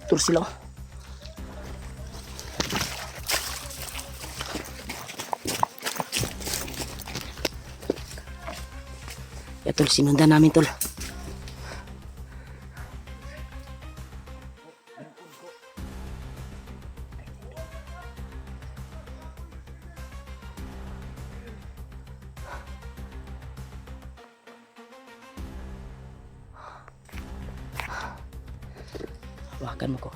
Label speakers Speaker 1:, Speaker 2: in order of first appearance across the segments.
Speaker 1: Tur sila. Ya tol, sinundan namin tol. Hawakan mo ko.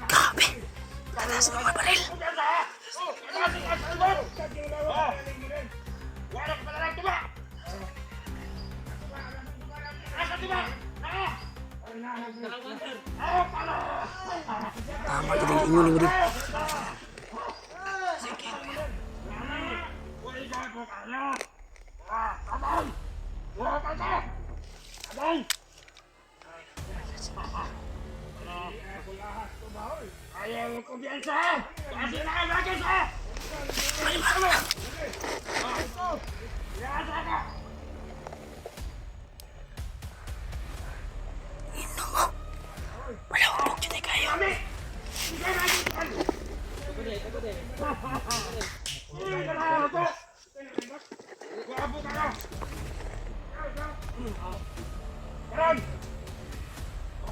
Speaker 1: Grabe. Tatas ng mga baril. Tama ka din inyo ni Udin. Sige.
Speaker 2: Ayaw mo kumpiyansa! Kasi na kayo bakit sa!
Speaker 1: Ino mo. Malawag dyan kayo.
Speaker 2: Karon!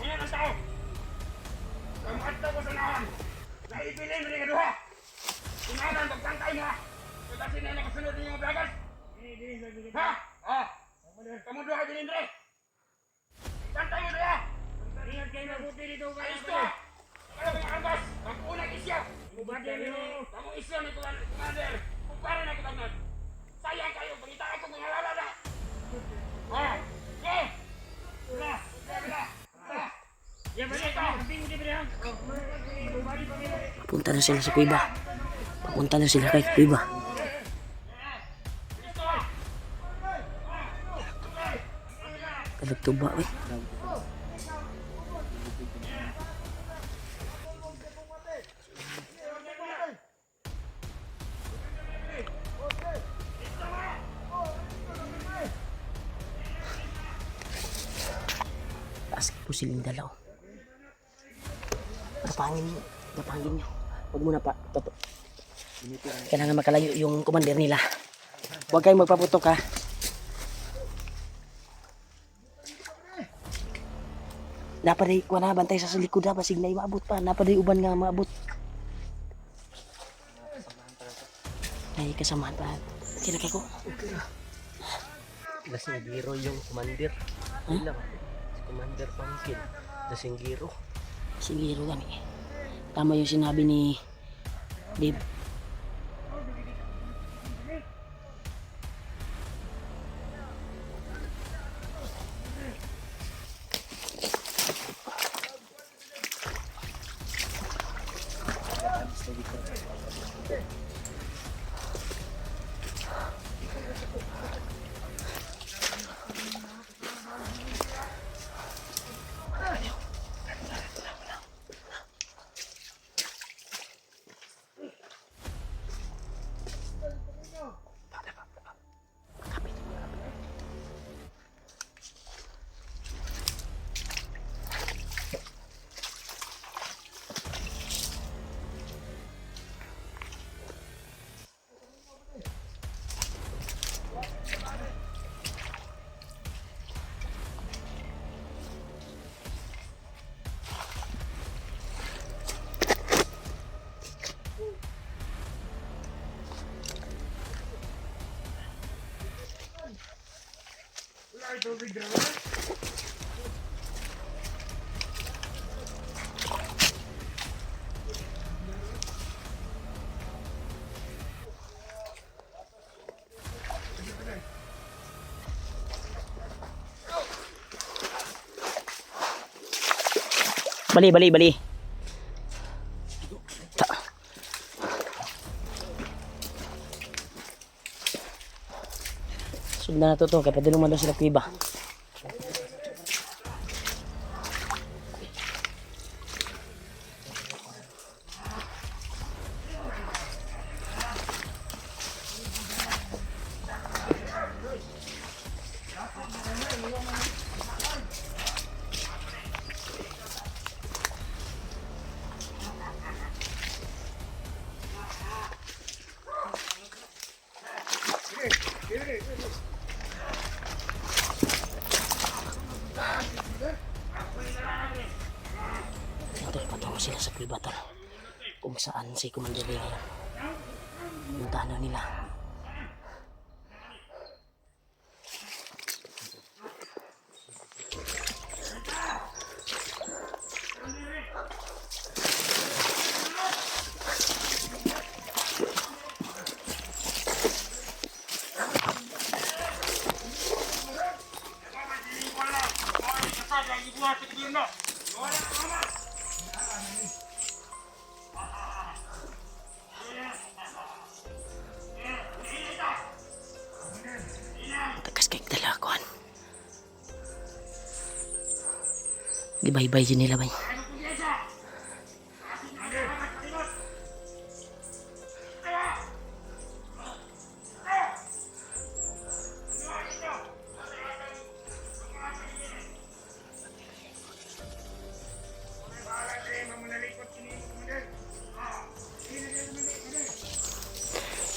Speaker 2: Ayan ang tao! Kamuat ko sa nahan! Naibilin mo rin kaduha! Tinanan, pagtangkay mo ha! Kasi na nakasunod ninyo mga blagas! Ha? Oh! Kamu doha din Indre! Tantay mo doha! Ingat kayo mabuti dito kayo! Isto! Ano ba yung armas? Mag-unang isya! Kamu isya ni Commander! Kung para na kita sayang kayo! Pangitaan ko mga lalala! Oh! Okay! Bila!
Speaker 1: Papunta na sila sa kuiba. Papunta na sila kay kuiba. Kalagtuba eh. Taas po silang dalaw. Napangin nyo. Huwag muna pa. Kailangan makalayo yung commander nila. Huwag kayong magpaputok ha. Napaday ko na bantay sa likod ha. Basig na imaabot pa. Napaday uban nga maabot. Ay kasamahan pa. Kinakay ko.
Speaker 3: Lasinggiro yung commander. Ilang. Si Commander Pangkin. Lasinggiro.
Speaker 1: Siguro kami. Tama yung sinabi ni Dave. Bali, bali, bali. Sundan na to kaya pwede naman daw sila kuiba. Tol, patungo sila sa kuiba tol. Kung saan si Commander Ray ngayon. Puntahan na nila. Takas kay dalakuan. Gibay-bay din nila bay.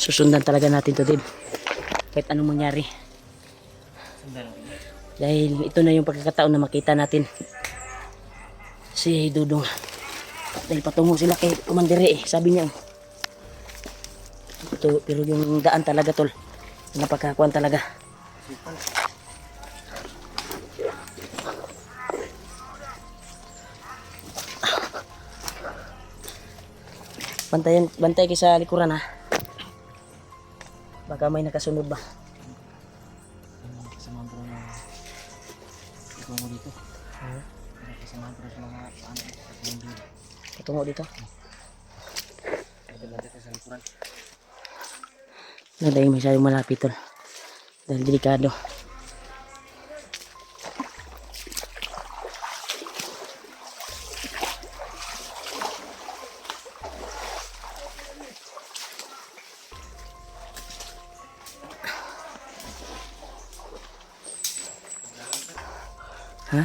Speaker 1: Susundan talaga natin to, Dave. Kahit anong mangyari. Dahil ito na yung pagkakataon na makita natin si Dudong. Dahil patungo sila kay Commander Ray, sabi niya. Ito, pero yung daan talaga tol, napakakuan talaga. Bantay kayo sa likuran ha. Baka may nakasunod ba?
Speaker 3: Kasama bro na ikaw mo dito. Kasama bro sa mga paano.
Speaker 1: Patungo dito.
Speaker 3: Bantay ka sa likuran.
Speaker 1: No, dahil masyadong malapit tol. Dahil delikado. Ha?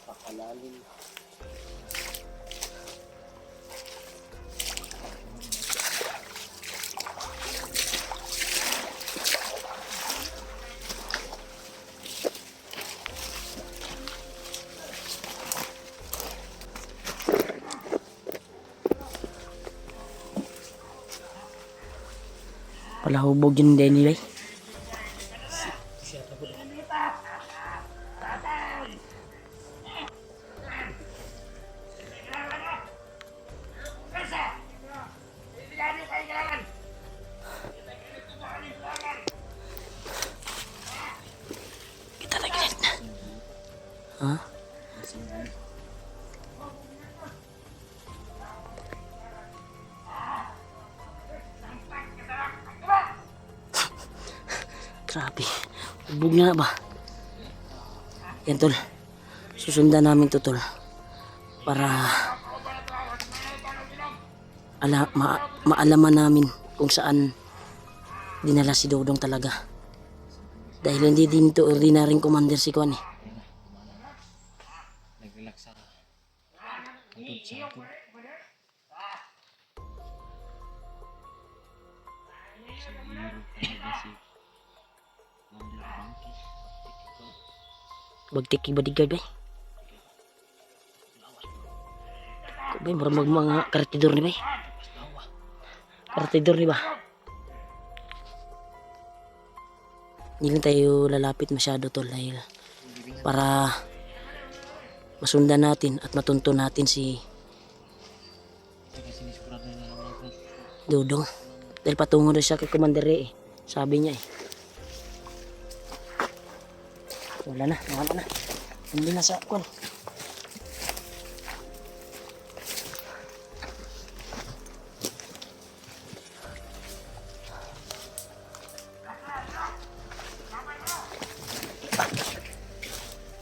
Speaker 3: Pakalalim.
Speaker 1: Palahubog yun din nila eh. Kita tagilid na. Ha? Grabe. Hubog na ba? Yan tol. Susundan namin to tol. Para maalaman namin kung saan dinala si Dodong talaga. Dahil hindi din to ordinaryong commander si Kwan eh.
Speaker 3: Nag-relax sa hangtod sa hangtod.
Speaker 1: Bagtiki bodyguard bay. Kung bay murang mga karatidor ni bay. Karatidor ni ba? Hindi lang tayo lalapit masyado tol dahil para masundan natin at matunto natin si
Speaker 3: Kaya sinisigurado na lang natin.
Speaker 1: Dudong. Dahil patungo na siya kay Commander Ray eh. Sabi niya eh. Wala na. Hindi na sa kwan.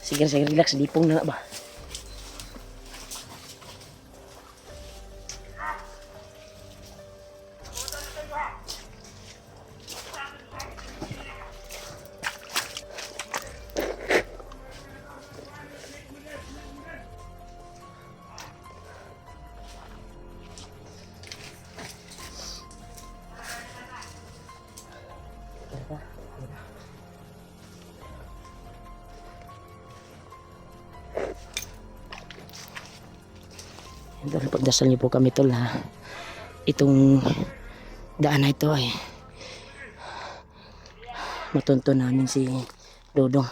Speaker 1: Sige, relax. Lipong na nga ba? Tol, pagdasal niyo po kami tol ha. Itong daan na ito ay matunto namin si Dodong.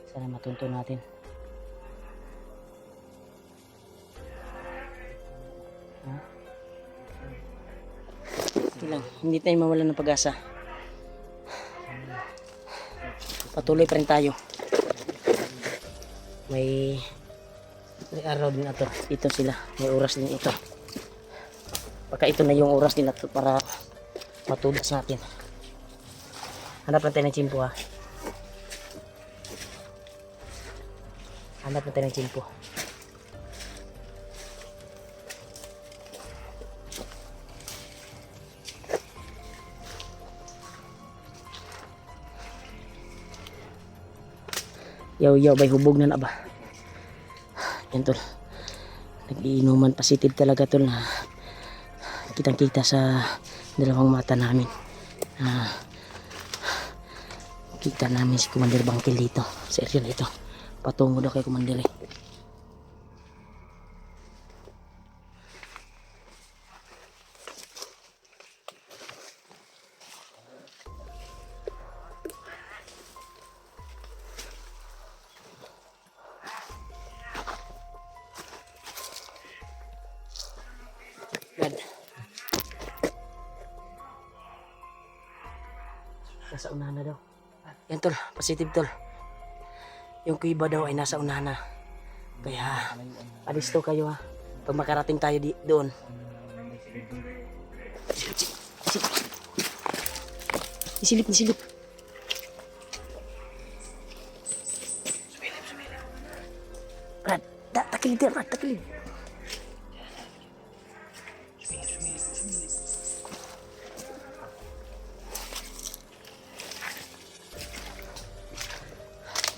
Speaker 1: Sana matunto natin. Ito lang, hindi tayo mawalan ng pag-asa. Patuloy pa rin tayo. May araw din ito. Ito sila, may oras din ito. Baka ito na yung oras nila para matulas natin. Hanap natin ng chimpo ha. Hanap natin ng chimpo. Yaw, bay hubog na ba? Yan tol. Nag-iinuman positive talaga tol na kitang-kita sa dalawang mata namin. Kita namin si Commander Bangkil dito. Sa area na ito. Patungo daw kay Commander eh. Brad. Nasa unahan na daw. Yan tol, positive tol. Yung kuiba daw ay nasa unahan na. Kaya, alisto kayo ha. Pag makarating tayo doon. Isilip. Brad, takilid yan, Brad, takilid.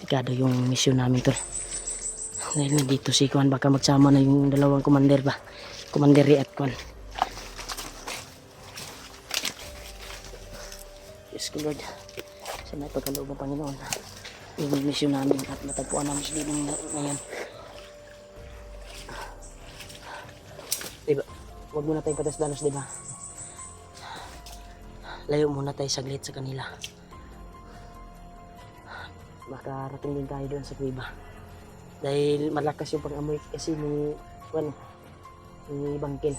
Speaker 1: Delikado yung misyon namin tol. Dahil nandito si Kwan, baka magsama na yung dalawang commander ba. Commander Ray at Kwan. Yes ko Lord. Sa may pagkaloob ng Panginoon. Yung misyon namin at matagpuan namin si Didong ngayon. Diba? Huwag muna tayong patas-dalos diba? Layo muna tayo saglit sa kanila. Makarating din tayo doon sa kuiba. Dahil malakas yung pang-amoy kasi ni Bangkil.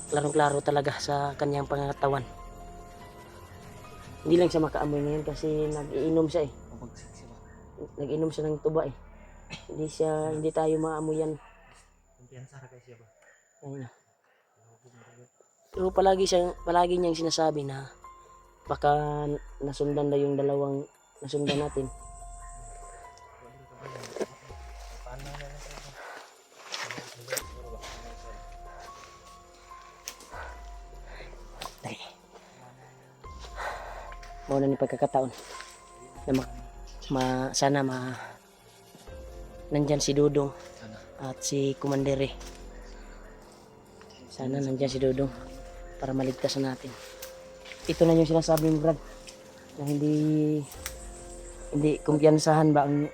Speaker 1: Klarong-klaro talaga sa kanyang pangangatawan. Hindi lang siya makaamoy ngayon kasi nag-iinom siya eh. Nag-inom siya ng tuba eh. Hindi tayo maamoy yan. Ayun. So palagi niyang sinasabi na baka nasundan na yung dalawang nasundan natin. Mauna ni pagkakataon na sana nandyan si Dudong at si Kumandere. Sana nandyan si Dudong para maligtasan natin. Ito na yung sinasabi mo, Brad, na hindi kumpiyansahan ba ang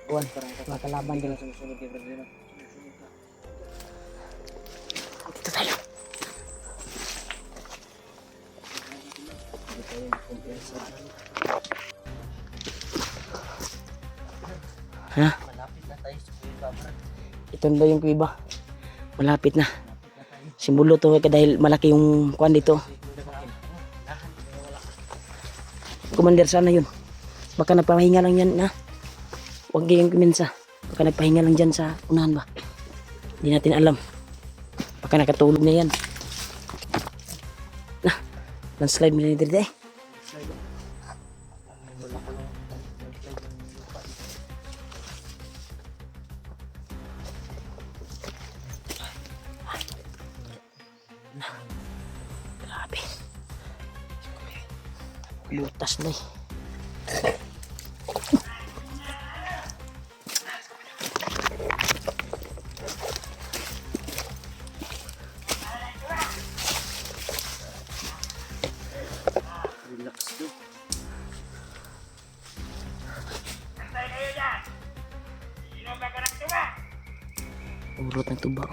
Speaker 1: mga kalaban din.
Speaker 3: Sumusunod kay Brad.
Speaker 1: Dito tayo. Ha?
Speaker 3: Malapit na tayo sa kuya Brad.
Speaker 1: Ito na yung kuiba. Malapit na. Simbolo to dahil malaki yung kuan dito. Commander, sana yun. Baka nagpapahinga lang yan, na. Huwag kayong kuminsa. Baka nagpahinga lang dyan sa unahan ba. Hindi natin alam. Baka nakatulog na yan. Na, landslide mo na dito eh. Grabe. Butas na eh.
Speaker 3: Relax to.
Speaker 2: Antay kayo dyan! Sino ba ka ng tuba?
Speaker 1: Urot ng tuba.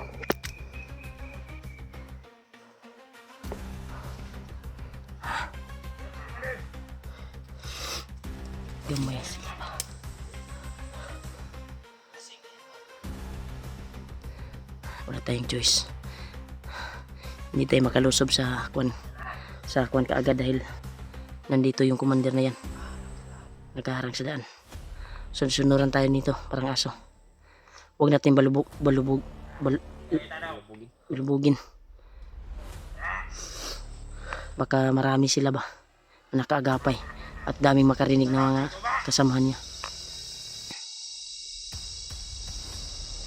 Speaker 1: Gamay sila. Wala tayong choice. Hindi tayo makalusob sa kwan kaagad dahil nandito yung commander na yan. Nagkaharang sa daan. Sunsunuran tayo nito parang aso. Huwag natin balubugin. Baka marami sila ba na nakaagapay at daming makarinig ng mga kasamahan niya.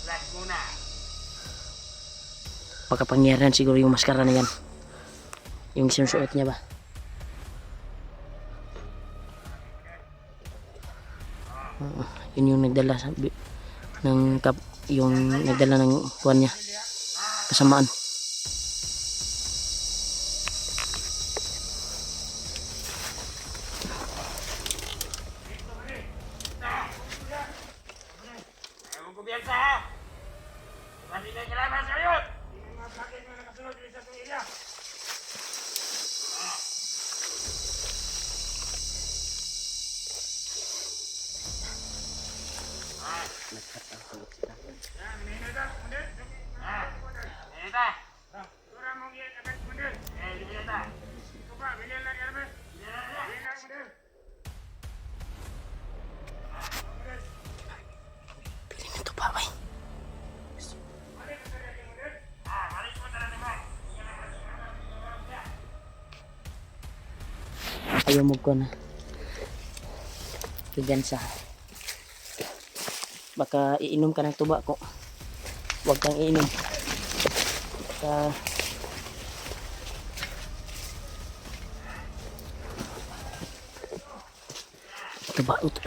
Speaker 2: Flash muna!
Speaker 1: Baka pangyarihan siguro yung maskara na yan. Yung sinusuot niya ba. Yun yung nagdala yung nagdala ng kuwan niya. Kasamaan.
Speaker 2: Ayaw mong kumpiyansa ha! Kasi may kailangan sa iyo! Hindi mga bakit mo nakasunod dito sa itong area! Minita! Surang mong iyan agad mundur! Minita! Ito ba? Bilyan lang yan ba? Bilyan lang mundur!
Speaker 1: Pili nito pa bay.
Speaker 2: Alis mo talaga ba?
Speaker 1: Ayaw mo ko na. Pigansa. Baka iinom ka ng tuba ko. Huwag kang iinom. Baka tuba ito.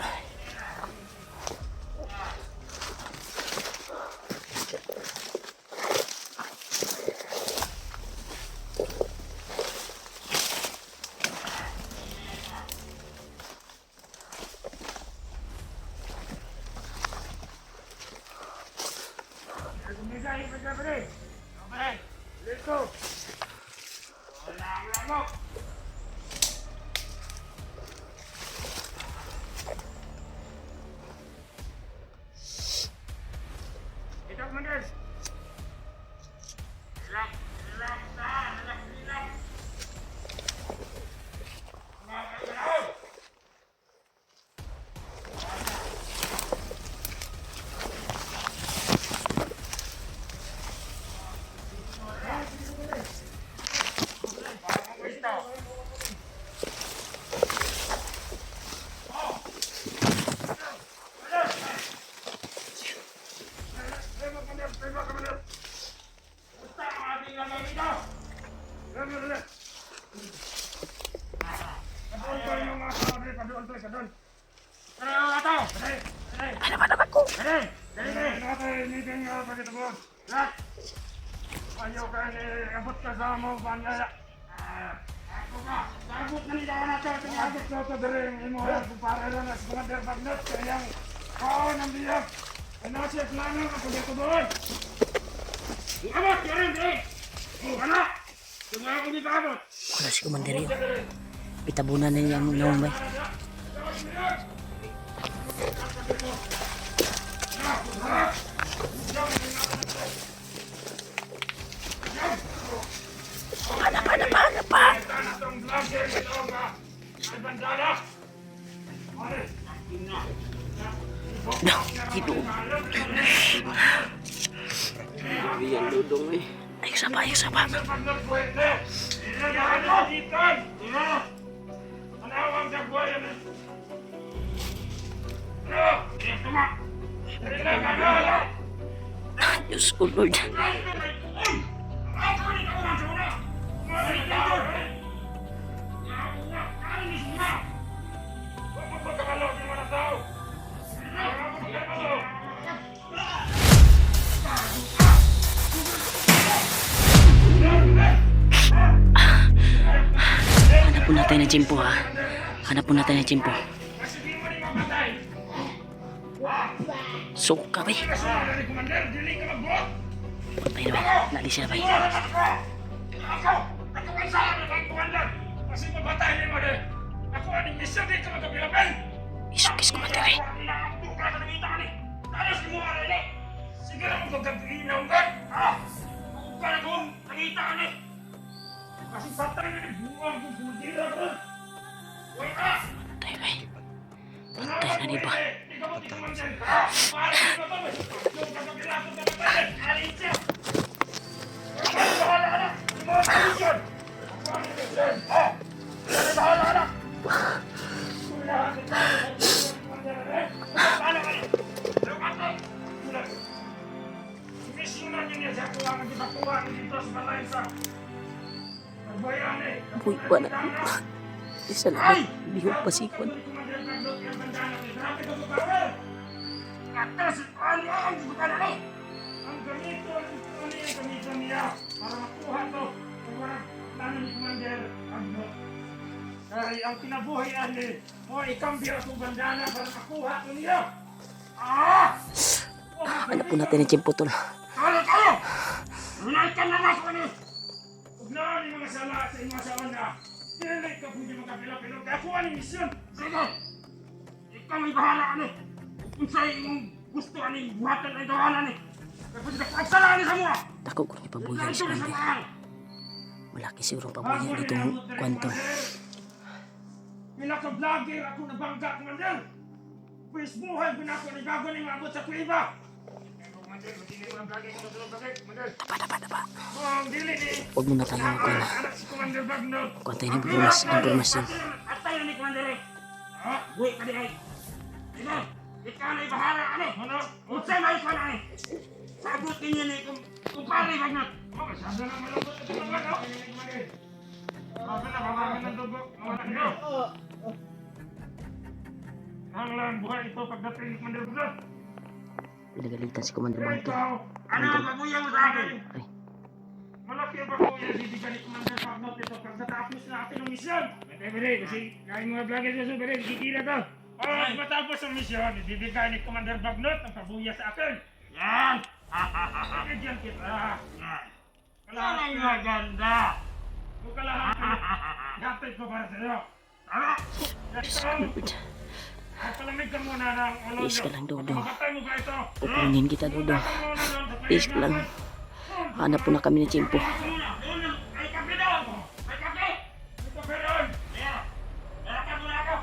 Speaker 2: Kumisa, ikot ka pa rin! Okay! Let's go! Wala ang lamok! Ito, Commander! Relax! Relax na! Relax! Relax! Kumagalaw! doon, tuloy ka doon. Ano ato? Dali!
Speaker 1: Ano ba naman ko?
Speaker 2: Dali! Dali! Ato, meeting pagkitagod. Lahat! Ayaw ka abot ka sa mo, panlala. Ako ka, abot na nila ka na ito. Abot ko ito dali. Imo, para lang sa mga derbagnot. Kayang kaon ang biyak. Ano siya plano ako dito doon? Abot! Yarin! Dali! Ano? Tunga ako dito abot.
Speaker 1: Wala si Commander yun. Pitabunan na niya ang naumay. No, hidup.
Speaker 3: Yan dudong eh.
Speaker 1: Ayo sapa, ayo sapa. Diyos ko, Lord. Hanap po natin ng Jimpo, ha? Hanap po natin ng Jimpo. Suka, bay. Patay na, bay. Naalis siya, bay.
Speaker 2: Kasi mabatay ni mo deh. Ako aning misyon dito magkapilapan.
Speaker 1: Isukis ko, Commander, eh.
Speaker 2: Sige lang kung gagawin kan? Ah, para kung nakita ka ni. Kasi patay na buwang kung bundira ka. Uy ka!
Speaker 1: Patay, bay. Patay na, di ba?
Speaker 2: Ikaw mo dito man dyan. Ah, para dito to. Yung gagawin ka natin. Alin siya. Bahala ka na. Yung mga kamisyon. Ako ang misyon. Ah, bahala ka na. Wala ka na. Bahala ka na. Misyonan niya sa kuha ng dibakuha dito sa balay sa Pagbayan eh.
Speaker 1: Uy, ba na? Isa lang, bihok pa si Kwan.
Speaker 2: Atas, ano ang dibakuha na? Ang gamito, ano yung gamito niya para makuha to. Kung wala plano ni Commander Agno. Kaya ang kinabuhay ani, o ikambyo itong bandana para makuha to niya. Ah!
Speaker 1: Hanap po natin ng Jimpo, tol.
Speaker 2: Talo, talo! Lunay ka na mas ni! Huwag na ang mga sala sa mga sawan na. Tinalay ka kung di magkapila-pilo. Kaya kuha ni misyon. Sige! Ikaw may bahala ka ni. Kung sa iyong gusto ka ni, buhatan na ito ka na ni. Kaya pwede ka pagsala ka ni sa mga.
Speaker 1: Tako ko ni pabuyan
Speaker 2: Ito
Speaker 1: si
Speaker 2: ni sa
Speaker 1: Commander.
Speaker 2: mga.
Speaker 1: Malaki siguro pabuyan itong Kwanto.
Speaker 2: Pinaka-vlogger ako nabangga, Commander. Pwes buhay, pinako ni gago ni mabot sa kuiba.
Speaker 1: Tapa.
Speaker 2: Oh, dili ni.
Speaker 1: Huwag mo na tanong ko na.
Speaker 2: Anak si Commander Bagnot.
Speaker 1: Kuwantay ng impormasyon.
Speaker 2: Atay na ni Commander eh. Ah, buhay ka di ay. Sige, ikaw na'y bahala ka ni. Ano? Utsay na ikaw na ni. Sagutin niya ni kumpare Bagnot. Oh, masyado na malambot ito ng Bagnot. Mabi na, mamami ng dugo. Mawalan niyo. Ang lang buhay ito pagdating ni Commander Bagnot.
Speaker 1: Pinagalitan si Commander Bangke.
Speaker 2: Ikaw, ano ang babuyan mo sa akin?
Speaker 1: Ay,
Speaker 2: Malaki ang babuyan, bibigyan ni Commander Bagnot ito pagkatapos na atin ang misyon. Bere, kasi kain mga vlogger sa super, kikira to. Oh, matapos ang misyon, ibibigay ni Commander Bagnot ang pabuya sa akin. Yan! Bigyan kita. Yan. Kalahati na ganda. Kung kalahati, gatid ko para sa'yo. Tara!
Speaker 1: Lord.
Speaker 2: Palamig ka muna ng ulo
Speaker 1: Tiis ka lang, Dodong.
Speaker 2: Makatay mo ba ito?
Speaker 1: Kukunin kita, Dodong. Tiis ka lang. Hanap po na kami ng Jimpo.
Speaker 2: May kape daw! May kape! May kape doon! Ayan! Lalakad mo na ako!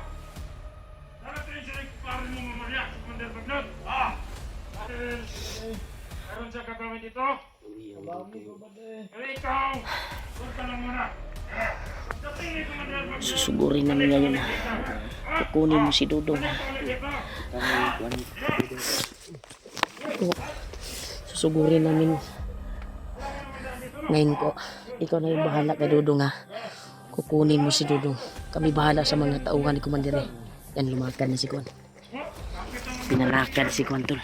Speaker 2: Darating siya yung kuparin mo mamaya sa Commander Bagnot. Ah! Dahil meron siya gagawin dito. Pero ikaw, huwag ka lang muna. Dating ni Commander Bagnot.
Speaker 1: Susugurin namin ngayon na kukunin mo si Dodong. Susugurin namin ngayon ko. Ikaw na yung bahala kay Dodong, ha. Kukunin mo si Dodong. Kami bahala sa mga tauhan ni Commander, eh. Yan, lumakad na si Kuan. Pinalakad si Kuan tol.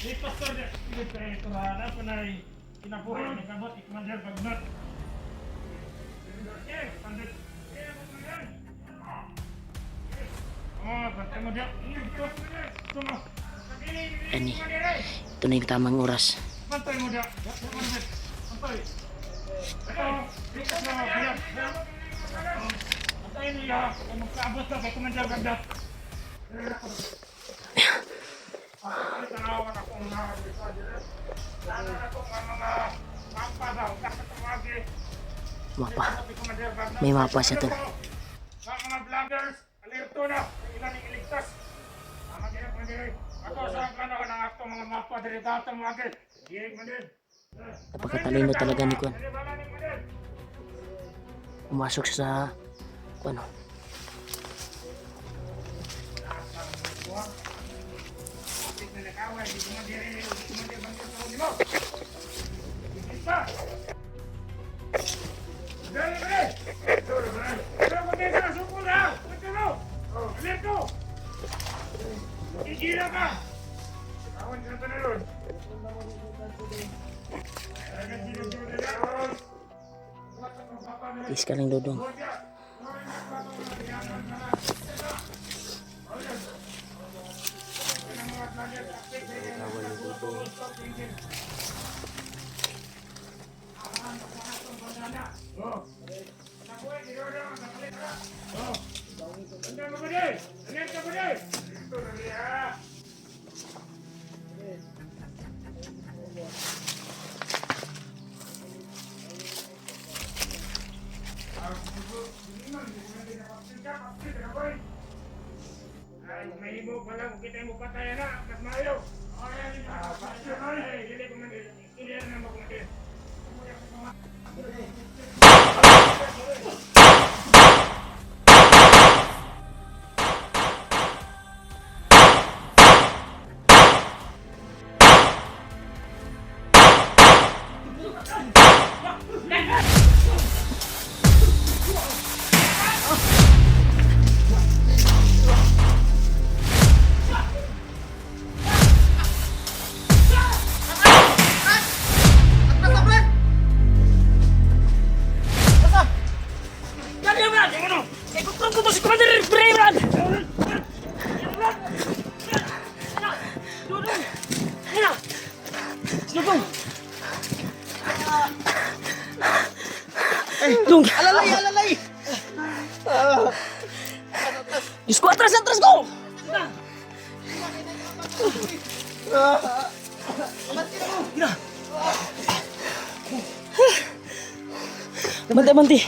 Speaker 2: Si Pastor ito na panay kinabuhi ng kabot ikmander bagnot.
Speaker 1: Ani, ito na yung tamang oras.
Speaker 2: Pantay mo dia. Pantay. Ito, likas na biyak. Pantay niya. Kung magkaabot ka kay Commander Bagdat. Ang tanawan akong nakabisa dito. Lalo na itong mga mapa daw. Kakatawagi.
Speaker 1: Mapa.
Speaker 2: Sabi Commander Bagdat.
Speaker 1: May mapa siya tol.
Speaker 2: Mga vloggers, alerto na. Ilan yung iligtas. Mga direk mandir. Ako sa plano ng aktong mga mapa diri data mga agad. Direk mandir.
Speaker 1: Napakatalino talaga ni Kuan. Pumasok siya sa Kuan.
Speaker 2: Igila ka! Kawan sa tanalon.
Speaker 1: Tis ka lang Dodong.
Speaker 2: May ibo pala kung kita mo patay na, mas mayo. Pastor, dili ko man clear na mo kumatir.
Speaker 1: Dong!
Speaker 3: Alalay, alalay!
Speaker 1: Diyos ko, atras, atras ko! Banti, banti.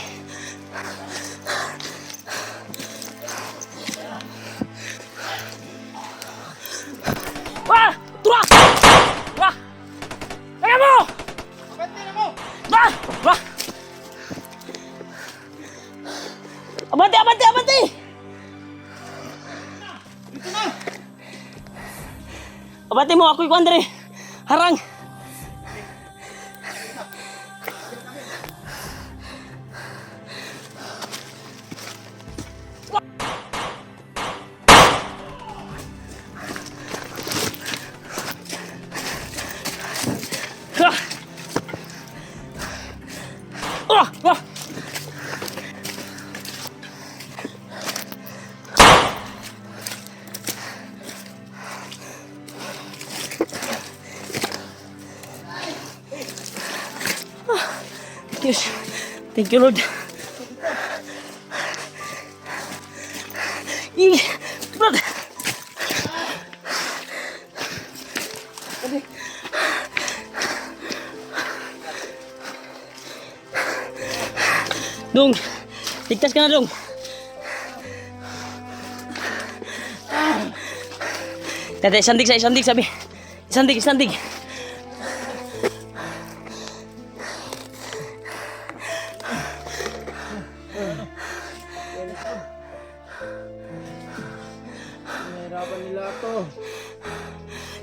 Speaker 1: Wah! Tura! Wah! Kaya mo! Wah! Wah! Abante, abante, abante! Abante mo, ako'y kuandre. Harang! Ah! Ah! Yes. Thank you, Lord. Lord. Dong, ligtas ka na, Dong. Tete, isandig sa isandig, sabi. Isandig, isandig.
Speaker 3: Nahirapan nila ako.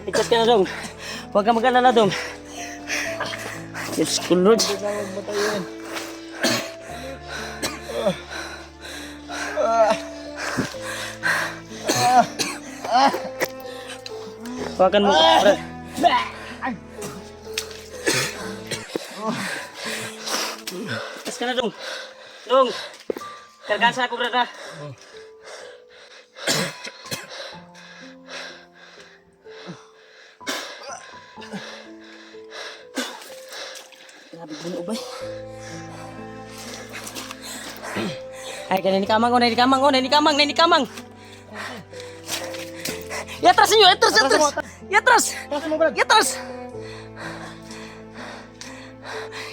Speaker 1: Ligtas ka na, Dong. Huwag ka mag-alala, Dong. Diyos ko, Lord.
Speaker 3: Hindi na magmatayin.
Speaker 1: Hawakan mo. Brad. Kas ka na, Dong. Dong. Kargaan sa ako, Brad, ha? Grabe buno ba? Ay, kanini kamang, kanini kamang, kanini kamang, kanini kamang. Yatras niyo, yatras, yatras. Yatras. Yatras.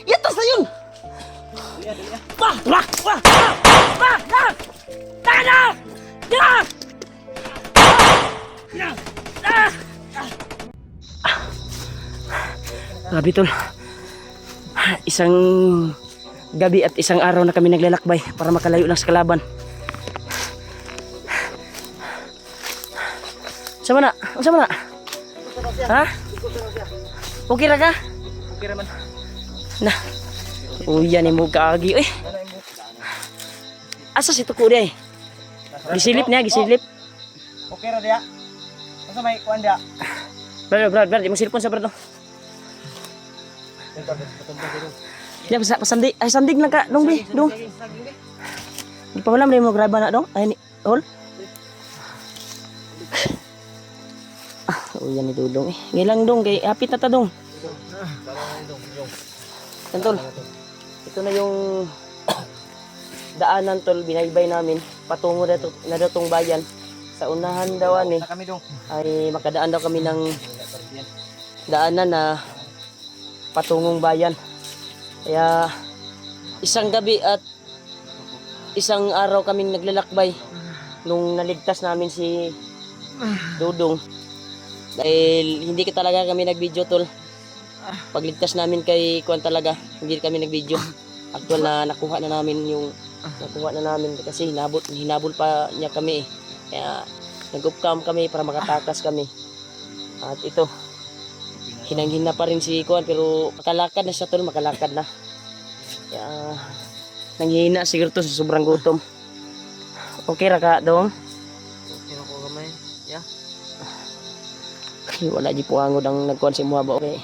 Speaker 1: Yatras na yun. Wah, wah, wah, wah, wah, wah. Tana! Ya! Ya! Ah! Grabe, tol. Isang gabi at isang araw na kami naglalakbay para makalayo lang sa kalaban. Sama na? Sama na? Ha? Okay ra ka?
Speaker 3: Okay raman.
Speaker 1: Na. Uy, yan mo kaagi. Eh. Asa si Tuko di? Gisilip niya, gisilip.
Speaker 3: Okay ra dia. Asa may kuan dia?
Speaker 1: Brad, di mo silpon sa brad. Ya, pasandig. Ay, sandig lang ka. Dong, bi. Dong. Di pa wala mo graba na, dong. Ay, ni. Hol. Uy, yan ni Dudong eh. Ngilang, dong. Kay hapit na ta, dong. Tol. Ito na yung daanan, tol. Binaybay namin. Patungo na datong bayan. Sa unahan daw,
Speaker 3: Sa kami dong.
Speaker 1: ay makadaan daw kami ng daanan na patungong bayan. Kaya isang gabi at isang araw kaming naglalakbay nung naligtas namin si Dudong. Dahil hindi ka talaga kami nag-video, tol. Pagligtas namin kay Kuan talaga, hindi kami nag-video. Actual na nakuha na namin kasi hinabol pa niya kami eh. Kaya nag-upcam kami para makatakas kami. At ito, hinanghin na pa rin si Kuan pero makalakad na siya, tol, makalakad na. Kaya nanghihina siguro to sa sobrang gutom. Okay ra ka, Dong?
Speaker 3: Okay ra ko gamay. Ya.
Speaker 1: Ay, wala di puangod ang nagkuhan si Muhaba. Okay.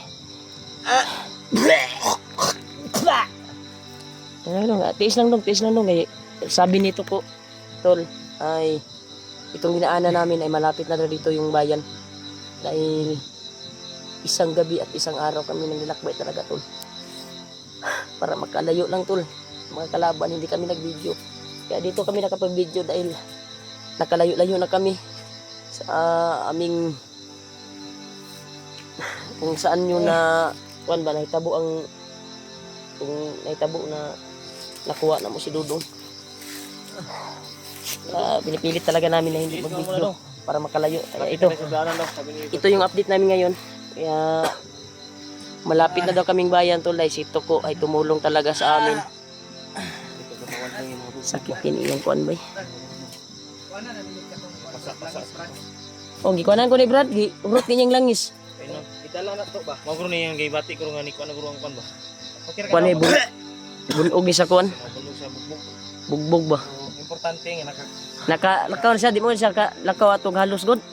Speaker 1: Tiis lang dong. Ay, sabi nito ko, tol, ay itong ginaanan namin ay malapit na dito yung bayan. Dahil isang gabi at isang araw kami naglalakbay talaga, tol. Para makalayo lang, tol. Mga kalaban, hindi kami nag-video. Kaya dito kami nakapag-video dahil nakalayo-layo na kami sa aming kung saan nyo na kuan ba nahitabo ang kung nahitabo na nakuha na mo si Dudong. Pinipilit talaga namin na hindi mag-video para makalayo. Kaya ito yung update namin ngayon. Kaya malapit na daw kaming bayan, tol. Ay si Tuko ay tumulong talaga sa amin. Sakit iyang kuan ba? Oh, gikuanan ko ni Brad, urot ninyang langis.
Speaker 3: Itala na to ba? Magro ni yang gibati ko nga ni kuan nagro ang kuan ba? Okay ra.
Speaker 1: Kuan ay bulog ni sa kuan.
Speaker 3: Bulog sa bugbog.
Speaker 1: Bugbog ba?
Speaker 3: Importante nga
Speaker 1: Lakaw na siya, di mo siya lakaw atong halos god.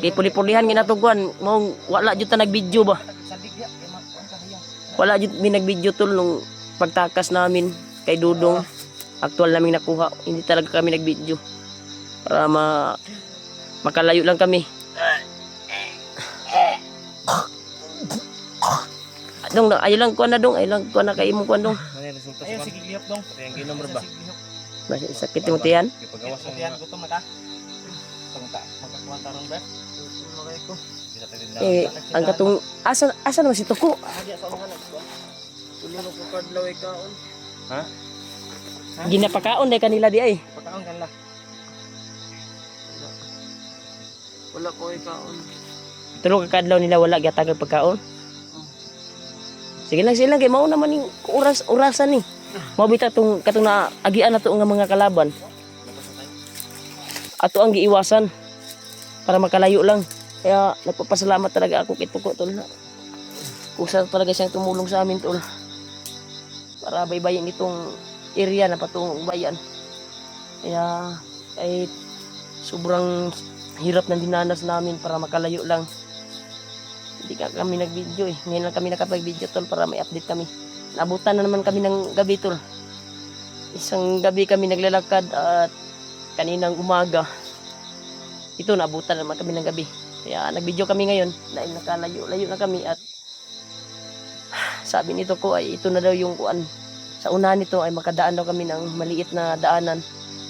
Speaker 1: Kay puli-pulihan ginatong kuan, mo wala jud ta nag-video ba?
Speaker 3: sandigya kay kuan ka hayang.
Speaker 1: Wala jud mi nag-video, tol, nung pagtakas namin kay Dudong. Aktual naming nakuha, hindi talaga kami nag-video. Para makalayo lang kami. Dong, ayo lang kuan na, Dong. Ayo lang kuan na kay imong kuan, Dong.
Speaker 3: Ano resulta sa kuan? Sige gihap dong. Yang ginom ra ba?
Speaker 1: Basta sakit mo tiyan.
Speaker 3: Pagawas sa tiyan gutom na ka. Pagta magkakuan taron ba? Magay ko.
Speaker 1: Ang katong asa naman si Tuko?
Speaker 3: Agi sa mga nagkuan. Tulo ko kadlaw kaon. Ha?
Speaker 1: Ginapakaon day kanila di ay.
Speaker 3: Pagkaon kan la. Wala ko kaon.
Speaker 1: Tulo ka kadlaw nila wala gyatagag pagkaon. Sige lang sila kay mao naman ning orasan ni. Mao bita tong katong na agian nato nga mga kalaban. Ato ang giiwasan para makalayo lang. Kaya nagpapasalamat talaga ako kay Tuko, tol. Kusa talaga siyang tumulong sa amin, tol. Para baybayin itong area na patungong bayan. Kaya kahit sobrang hirap ng dinanas namin para makalayo lang. Hindi ka kami nag-video eh. Ngayon lang kami nakapag-video tol para may update kami. Nabutan na naman kami ng gabi tol. Isang gabi kami naglalakad at kaninang umaga. Ito nabutan naman kami ng gabi. Kaya nag-video kami ngayon dahil nakalayo-layo na kami at sabi nito ko ay ito na daw yung kuan. Sa unahan nito ay makadaan daw kami ng maliit na daanan.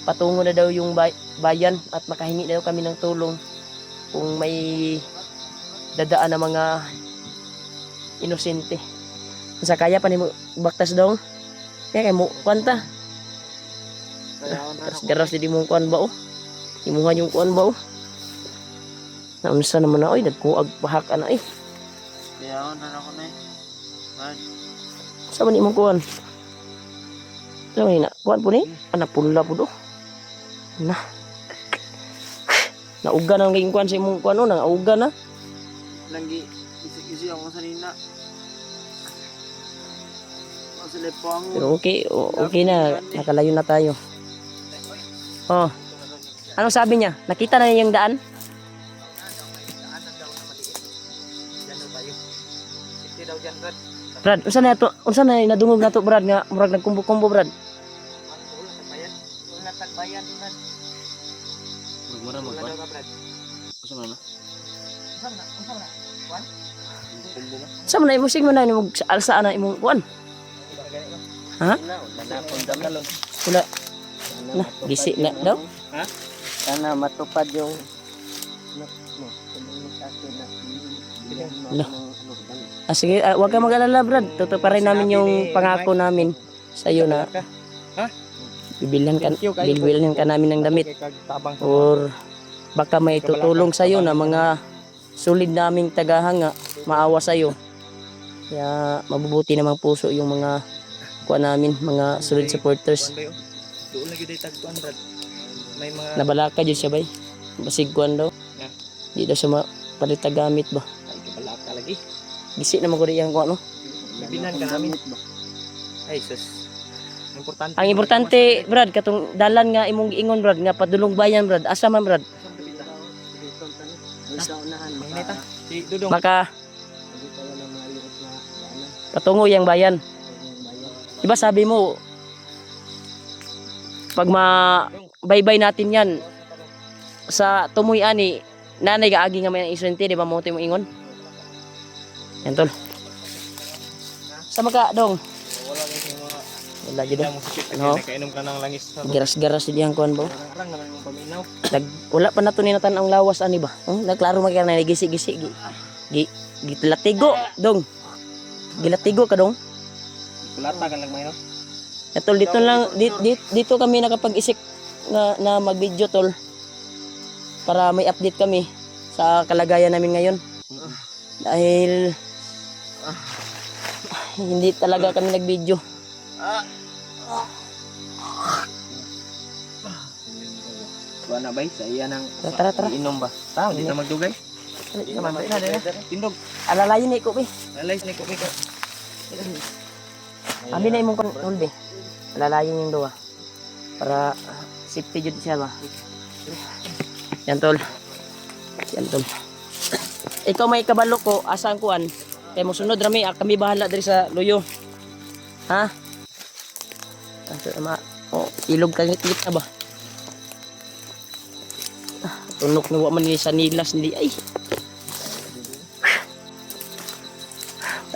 Speaker 1: Patungo na daw yung bayan at makahingi na daw kami ng tulong kung may dadaan na mga inosente. Sa kaya pa ni mo baktas daw. Kaya kay mo kwanta. Garas di mo kuan ba oh. Imuhan yung kuan ba oh. Naunsa naman na oy nagkuag pahak ana eh.
Speaker 3: Kaya na ako na eh. Brad.
Speaker 1: Sa man imong kuan? Sa man na kuan po ni? Anak pula po do. Na. Nauga na ang kuan sa imong kuan no, nauga na.
Speaker 3: Lagi isi ako sa nina. Sa lepang.
Speaker 1: Pero okay na, nakalayo na tayo. Oh. Anong sabi niya? Nakita na niya yung daan? Brad, unsa na to? Unsa na nadungog na to, Brad, nga murag nagkumbo-kumbo, Brad?
Speaker 3: Wala tagbayan, Brad.
Speaker 2: Mura mo ba?
Speaker 3: Gusto mo na? Kuan?
Speaker 1: Sa man na imusig mo na imong alsa na imong kuan? Ha? Wala. Na, gisi na daw.
Speaker 3: Ha?
Speaker 1: Sana matupad yung sige, wag ka mag-alala, Brad. Tutuparin namin yung pangako namin sa iyo na bibilhan ka namin ng damit or baka may tutulong sa iyo na mga solid naming tagahanga maawa sa iyo. Kaya mabubuti namang puso yung mga kuha namin, mga solid supporters.
Speaker 3: Doon lagi day tagtuan, Brad. May mga
Speaker 1: Nabalaka jud siya bay. Basig kuan daw. Di daw siya mapalit gamit ba.
Speaker 3: ay kabalaka lagi.
Speaker 1: Gisi na mo ko diyang kuha no.
Speaker 3: Bibilan ka namin. Ay sus. Importante.
Speaker 1: Ang importante, Brad, katong dalan nga imong giingon, Brad, nga padulong bayan, Brad. Asa man, Brad?
Speaker 3: Magneta. Si Dudong.
Speaker 1: Maka patungo yang bayan. Diba sabi mo pag baybay natin yan sa tumoy ani nanay gaagi nga may isunti, di ba mo mo ingon? Yan tol. Sa maka dong. Wala jud. No.
Speaker 3: Kainom ka ng langis.
Speaker 1: Garas-garas diyang kuan ba?
Speaker 3: Arang naman yung paminaw.
Speaker 1: Wala pa nato ninatan ang lawas ani ba? Naklaro man kaya na gisi-gisi. Gilatigo dong. Gilatigo ka dong.
Speaker 3: Kulata ka lang mayroon.
Speaker 1: Tol, dito kami nakapag-isip na mag-video tol para may update kami sa kalagayan namin ngayon. Dahil hindi talaga kami nag-video.
Speaker 3: Kuha na ba? Sa iya ng
Speaker 1: Tara.
Speaker 3: inom ba? Tao, hindi na magdugay. Tindog.
Speaker 1: Alalayin na ko be.
Speaker 3: Alayos na ikaw ko.
Speaker 1: Abi na imong kon be. Alalayin yung duwa. Para safety jud siya ba. Yan tol. Ikaw may kabalo ko asa ang kuan. Kay mo sunod rami kami bahala diri sa luyo. Ha? Ilog ka ngit na ba? Tunok na wa man ni sa nilas ni ay.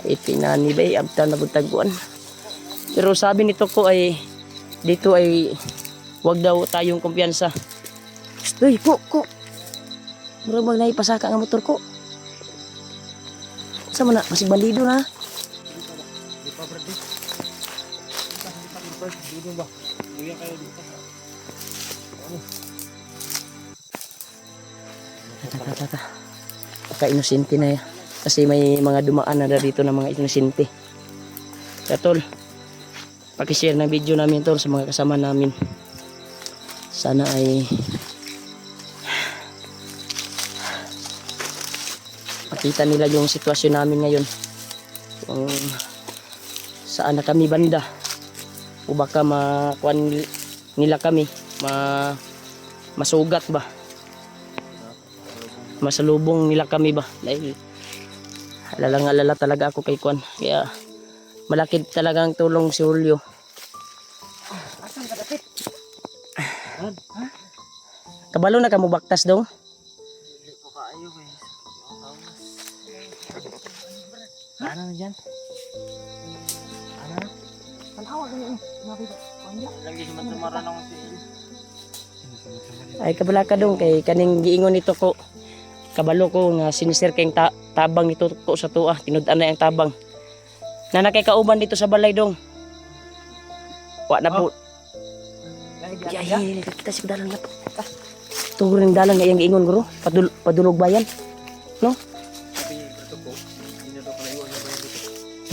Speaker 1: Ipinani bay abta na butaguan. Pero sabi nito ko ay dito ay wag daw tayong kumpiyansa. Uy, ko. Murag mag naipasaka nga motor ko. Sa man na masig bandido na. Tata. Pagka-inosente na yan. Kasi may mga dumaan na dito na mga inosente. Kaya tol, pakishare ng video namin tol sa mga kasama namin. Sana ay makita nila yung sitwasyon namin ngayon. Kung saan na kami banda. O baka makuan nila kami. Masugat ba? Masalubong nila kami ba? Dahil Alalang-alala talaga ako kay Kwan. Kaya malaki talagang tulong si Julio.
Speaker 3: Asan ka dapit?
Speaker 1: Kabalo na ka mo baktas dong.
Speaker 3: Hindi ko kaayo guys. Ano na dyan? Ano na? Panawag na yun. Nakita. Lagi si Matsumara na si
Speaker 1: Ay kabala ka dong kay kaning giingon nito ko. Kabalo ko nga sinisir kay tabang nito ko sa tuwa. Tinud-an na ang tabang. Na nakay kauban dito sa balay dong. Wa na po. Ay, kita si dalan na to. Tunggu ring dalan nga iyang giingon guro. Padulog bayan. No?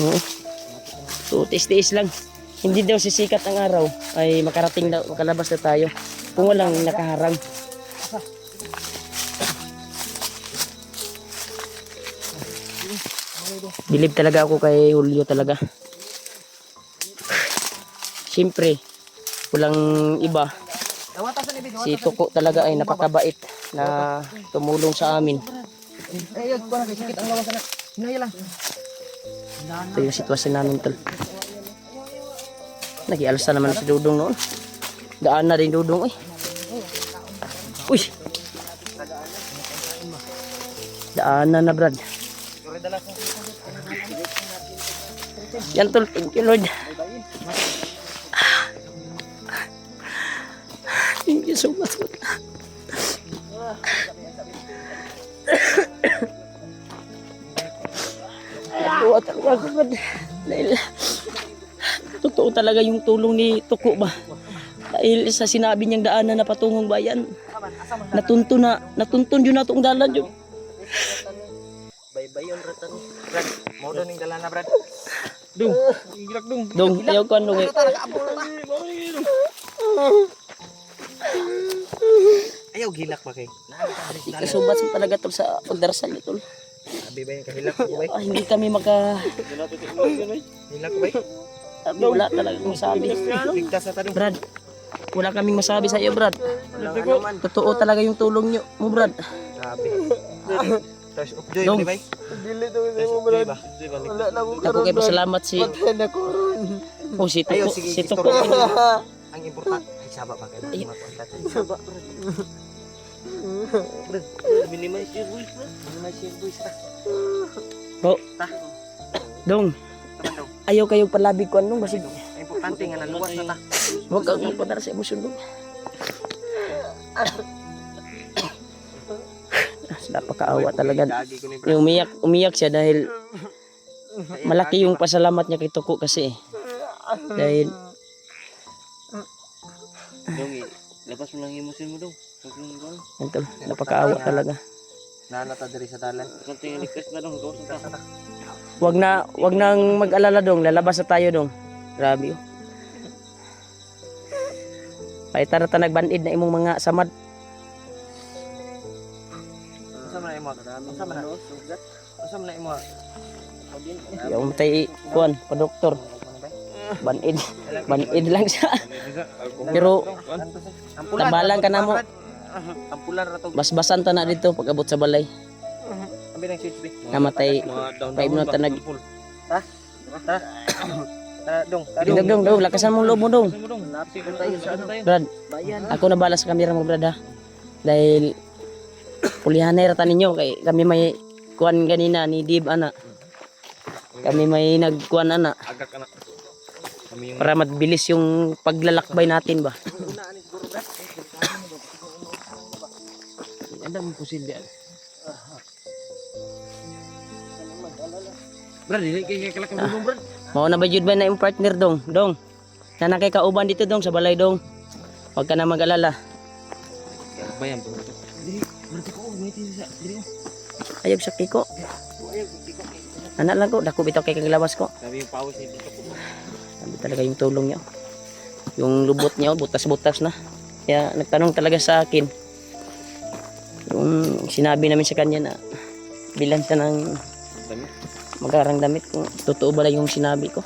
Speaker 1: Oo. So, tiis-tiis lang. Hindi daw sisikat ang araw ay makarating daw, makalabas na tayo. Kung walang nakaharang. Bilib talaga ako kay Julio talaga. Siyempre, walang iba. Si Tuko talaga ay napakabait na tumulong sa amin.
Speaker 3: Eh, yun, kuha na, sakit ang lawas na. Hinaya lang.
Speaker 1: Ito yung sitwasyon namin tol. Nakialsa naman si Dudong noon. Daan na rin Dudong eh. Uy! Daan na Brad. Yan tol, thank you Lord. Thank you so much Lord. Natuwa talaga ako Brad. Dahil totoo talaga yung tulong ni Tuko ba. Dahil sa sinabi niyang daanan na patungong bayan. Natuntun yun natong dalan yun.
Speaker 3: Bye-bye yun, Ratan. Brad, mau doon yung dala na, Brad. Dung, gilak dung.
Speaker 1: Dong, ayaw ko ano eh.
Speaker 3: Ayaw gilak ba kay?
Speaker 1: Ikasubat mo talaga tol sa pagdarasal nito.
Speaker 3: Abi ba yung kahilak ko ba?
Speaker 1: Hindi kami
Speaker 3: Hilak ba?
Speaker 1: wala talaga masabi.
Speaker 3: Ligtas na tanong.
Speaker 1: Brad, wala kaming masabi sa iyo Brad. Totoo talaga yung tulong nyo mo Brad.
Speaker 3: Grabe. Touch of joy,
Speaker 1: Dong.
Speaker 3: di ba?
Speaker 2: Dili to kasi mo Brad. Wala na ko
Speaker 1: Ako kay pasalamat si
Speaker 2: na ko ron.
Speaker 1: si
Speaker 3: Ayaw,
Speaker 1: Tuko.
Speaker 3: sige,
Speaker 1: Si Tuko.
Speaker 3: istorya. Ang importante, ay saba pa kayo. Saba, Brad. Brad, minimize your voice, Brad. Minimize your voice, ta.
Speaker 1: Bo. Dong,
Speaker 3: Taman daw.
Speaker 1: ayaw kayong palabig ko anong kasi
Speaker 3: Ang importante nga naluwas na ta.
Speaker 1: huwag kang magpadara sa emosyon dong. Napakaawa talaga.
Speaker 3: Gagi ko ni Brad.
Speaker 1: Yung umiyak siya dahil malaki yung pasalamat niya kay Tuko kasi. Dahil
Speaker 3: Dong, labas mo lang emosyon mo daw.
Speaker 1: ito, napakaawa talaga.
Speaker 3: Nanata diri sa dalan. Konting likas na dong, gawas na ta.
Speaker 1: Wag nang mag-alala dong, lalabas na tayo dong. Grabe. Oh. Paitara ta nagbanid na imong mga samad.
Speaker 3: Asa man na imo? Asa man na? Asa man na imo?
Speaker 1: Yung matay kuan pa doktor. Banid. Banid lang siya. Pero tabalan ka na mo.
Speaker 3: Ampulan ra to.
Speaker 1: Basbasan ta na dito pag abot sa balay.
Speaker 3: Ambi nang switch be.
Speaker 1: Namatay. 5 minuto nag
Speaker 3: Ha? Dong.
Speaker 1: dong, lakasan mong loob mo dong.
Speaker 3: Lapit ko tayo sa ano tayo?
Speaker 1: Brad, ako na bala sa kamera mo Brad ha. Dahil pulihanay rata ninyo kay kami may kuan ganina ni Dib ana. Kami may nagkuan ana
Speaker 3: Agak anak. Kami yung
Speaker 1: para mabilis yung paglalakbay natin ba.
Speaker 3: Anda mo pusil diyan. Brad, dili kay kalak ng gulong, Brad.
Speaker 1: Mao na ba jud ba na yung partner dong? Dong. Na nakay kauban dito dong sa balay dong. Huwag ka na mag-alala.
Speaker 3: Bayan po. Dili, Brad ko may sa dili.
Speaker 1: Ayog sa kiko. Anak lang ko, dako bitaw kay kaglawas ko.
Speaker 3: Sabi yung pawis ni dito ko.
Speaker 1: Sabi talaga yung tulong niya. Yung lubot niya, butas-butas na. Kaya nagtanong talaga sa akin. Yung sinabi namin sa kanya na bilan siya ng
Speaker 3: Dami.
Speaker 1: magarang damit. Kung totoo ba lang yung sinabi ko.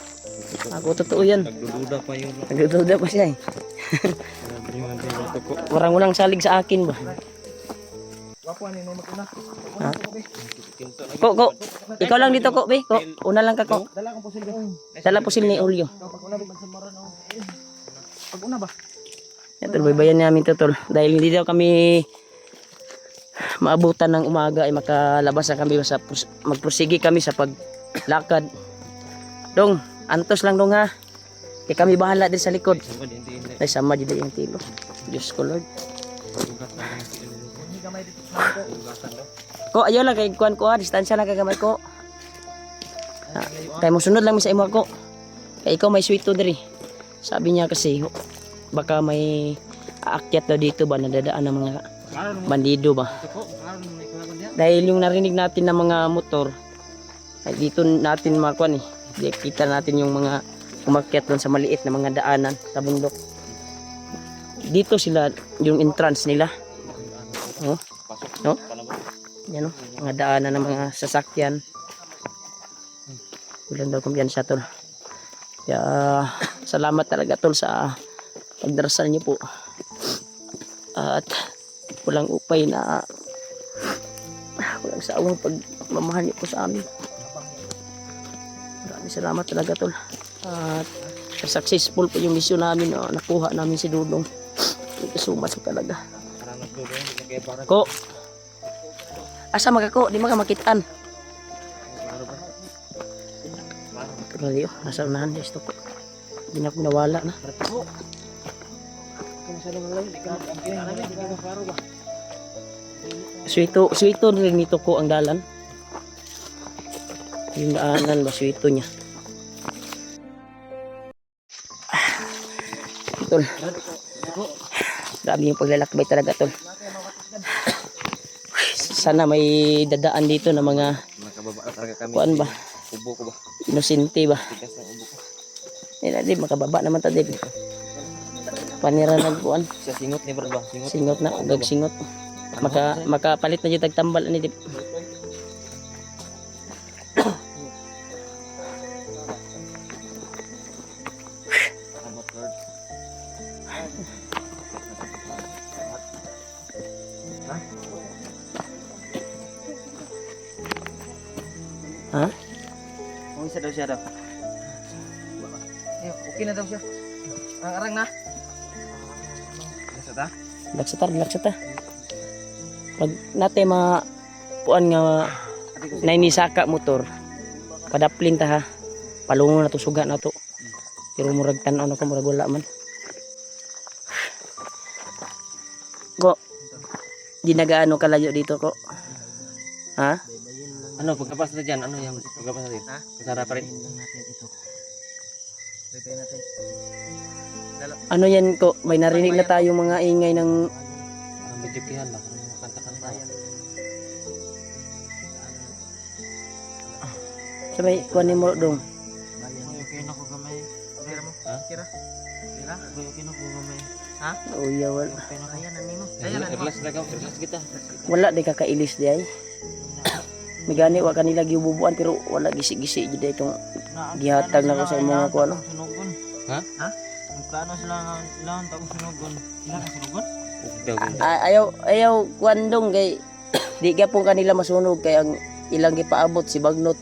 Speaker 1: Ako totoo yan.
Speaker 3: Nagdududa pa yung
Speaker 1: Nagdududa pa siya eh.
Speaker 3: yung dito ko.
Speaker 1: Walang salig sa akin ba.
Speaker 3: Wapo ani no matuna.
Speaker 1: Ha? Ko. Ikaw lang dito ko, be. Ko, una lang ka ko.
Speaker 3: Dala kong pusil.
Speaker 1: Dala pusil ni Julio.
Speaker 3: Pag una ba mansamaran oh. Pag una ba?
Speaker 1: Ito, baybayan namin to, tol. Dahil hindi daw kami maabutan ng umaga ay makalabas na kami sa magprosige kami sa paglakad. Dong, antos lang dong ha. Kaya kami bahala din sa likod. Ay sama dito yung tilo. Diyos ko Lord.
Speaker 3: Hindi gamay dito sa
Speaker 1: Ko ayaw lang kay kuan ko ha. Distansya lang kagamay ko. Kaya mo sunod lang mi sa imo ko. Kaya ikaw may sweet to diri. Sabi niya kasi baka may aakyat daw dito ba nadadaan ng mga bandido ba. Dahil yung narinig natin ng mga motor ay dito natin makuan eh. Kita natin yung mga umakyat doon sa maliit na mga daanan sa bundok. Dito sila yung entrance nila. Oh. No? Yan oh, mga daanan ng mga sasakyan. Walang daw kumpiyansa tol. Kaya salamat talaga tol sa pagdarasal niyo po. At walang upay na walang sawang pagmamahal niyo po sa amin. Maraming salamat talaga tol. At successful po yung mission namin no? Nakuha namin si Dudong. Ikasumas ko talaga. Ko. Asa magako, di maka makitaan. Pero yun, nasa unahan guys to po. Hindi na ako nawala na. Swito rin nito ko ang dalan. Yung daanan ba, swito niya. Tol. Grabe yung paglalakbay talaga tol. Sana may dadaan dito na mga kuan ba?
Speaker 3: Ubo ko ba?
Speaker 1: Inosente ba?
Speaker 3: Tikas ng ubo ko.
Speaker 1: Di makababa naman ta di. Panira nagkuan.
Speaker 3: Sa singot ni bro ba?
Speaker 1: Singot na, ugag singot. Makapalit na yung tagtambal ani dip. Ha?
Speaker 3: Kung isa daw siya daw. Okay na daw siya. Ang arang na. Nasa ta?
Speaker 1: Laksa ta. Pag nate puan nga nainisaka motor, padaplin ta ha. Palungo na to, suga na to. Pero murag tan-aw na ko, murag wala man. Ko, di nagaano kalayo dito ko. Ha?
Speaker 3: Ano pagkapas na dyan? Ano yung pagkapas natin? Ha? Kasara pa rin.
Speaker 1: Ano yan ko? May narinig na tayo mga ingay ng
Speaker 3: Parang medyo kihan ba? Parang mga kanta-kanta.
Speaker 1: sabay kuan ni mo dong.
Speaker 3: Okay na ko gamay. Kira mo? Ha? Kira? Kira? Okay na ko gamay. Ha?
Speaker 1: Uya wala.
Speaker 3: Okay na ko. Ayan na nimo. Ayan na. Relax kita.
Speaker 1: Wala di kakailis di ay. May gani wa kanila giububuan pero wala gisi-gisi jud itong gihatag na ko sa mga kuan.
Speaker 3: Ha? Ha? Ang plano sila nga ilang taong sunugon. Ilang ang sunugon?
Speaker 1: Ayaw kuan dong kay di gyapon kanila masunog kay ang ilang gipaabot si Bagnot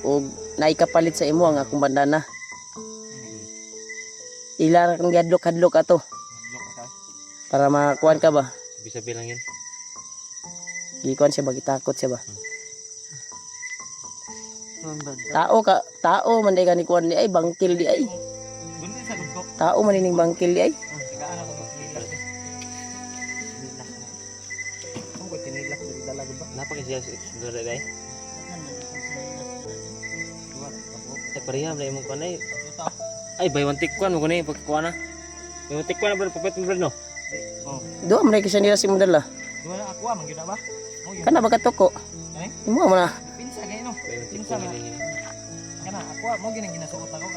Speaker 1: og naikapalit sa imo ang akong bandana. Ilara kang gadlok-hadlok ato para makuan ka ba?
Speaker 3: Sabi lang yan.
Speaker 1: Gikuan siya ba, gitakot siya ba? Tao man day kani kuan di ay bangkil di ay. Tao man ning bangkil di ay.
Speaker 3: Kenapa kasi siya day? Ay pareham na imong kanay. Ay buy one take one mo kanay pagkuan na. Buy one take one bro, papet mo bro no.
Speaker 1: Do man kasi nila si model lah.
Speaker 3: Duwa ako man gyud ba?
Speaker 1: Kana ba katoko? Imo man na.
Speaker 3: Pinsa gay no. Pinsa na. Kana ako mo ginang ginasuot ako.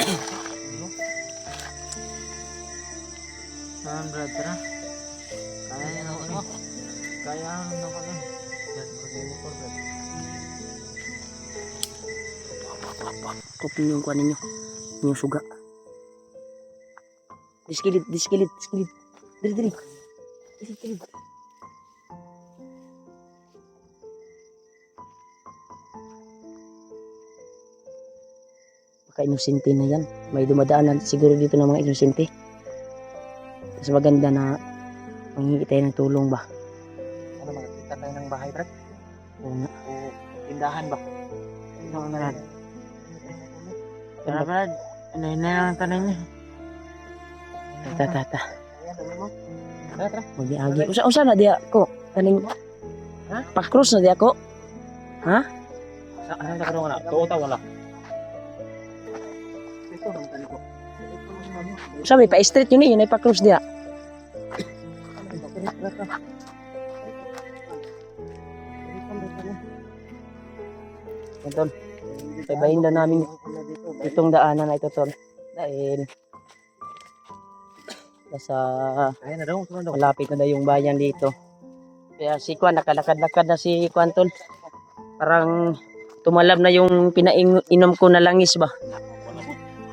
Speaker 3: Saan brad tara? Kaya na ano? Kaya na ko nun.
Speaker 1: Kopin yung kuan ninyo. Yung suga. Diskilid. Diri. Diskilid. Napaka-inosente na yan. May dumadaanan siguro dito ng mga inosente. Mas maganda na manghingi tayo ng tulong ba?
Speaker 3: Ano, makakita tayo ng bahay, Brad?
Speaker 1: Oo nga.
Speaker 3: O tindahan ba? Ano ang Brad?
Speaker 1: Tara,
Speaker 3: Brad. Ano na ang tanay niya?
Speaker 1: Tata.
Speaker 3: Ayan, ano mo? Tara.
Speaker 1: Mag-iagi. Usa na diya ko. Kaning
Speaker 3: Ha?
Speaker 1: pa-cross na diya ko.
Speaker 3: Ano na karoon na? Tuota wala. Ito ang tanay ko.
Speaker 1: Sabi pa street yun yun ay pa-cross diya. Tol, paibayin daw namin itong daanan na ito, Tol. Dahil nasa
Speaker 3: Ayan na daw.
Speaker 1: malapit na daw yung bayan dito. Kaya si Kwan, nakalakad-lakad na si Kwan, Tol. Parang tumalab na yung pinainom ko na langis ba?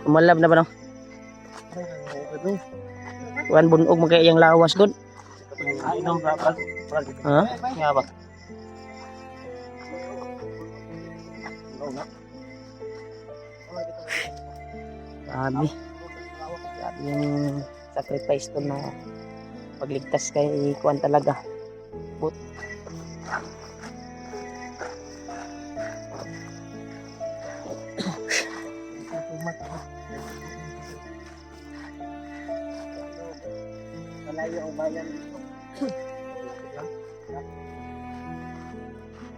Speaker 1: Tumalab na ba no? Kwan, bunog mo kaya yung lawas, God.
Speaker 3: Inom Brad.
Speaker 1: Ha?
Speaker 3: Nga ba?
Speaker 1: Grabe. Grabe yung sacrifice to na pagligtas kay Kwan talaga. But,
Speaker 3: Malayo ang bayan.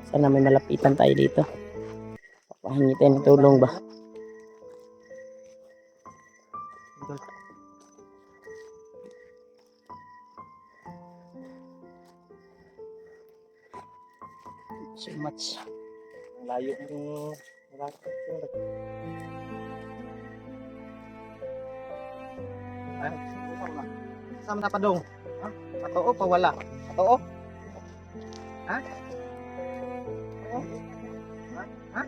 Speaker 1: sana may malapitan tayo dito. Papahingi tayo ng tulong ba? So much.
Speaker 3: Malayo mo. Saan na pa dong? Ha? Patoo pa wala? Patoo? Ha? Patoo? Ha? Ha?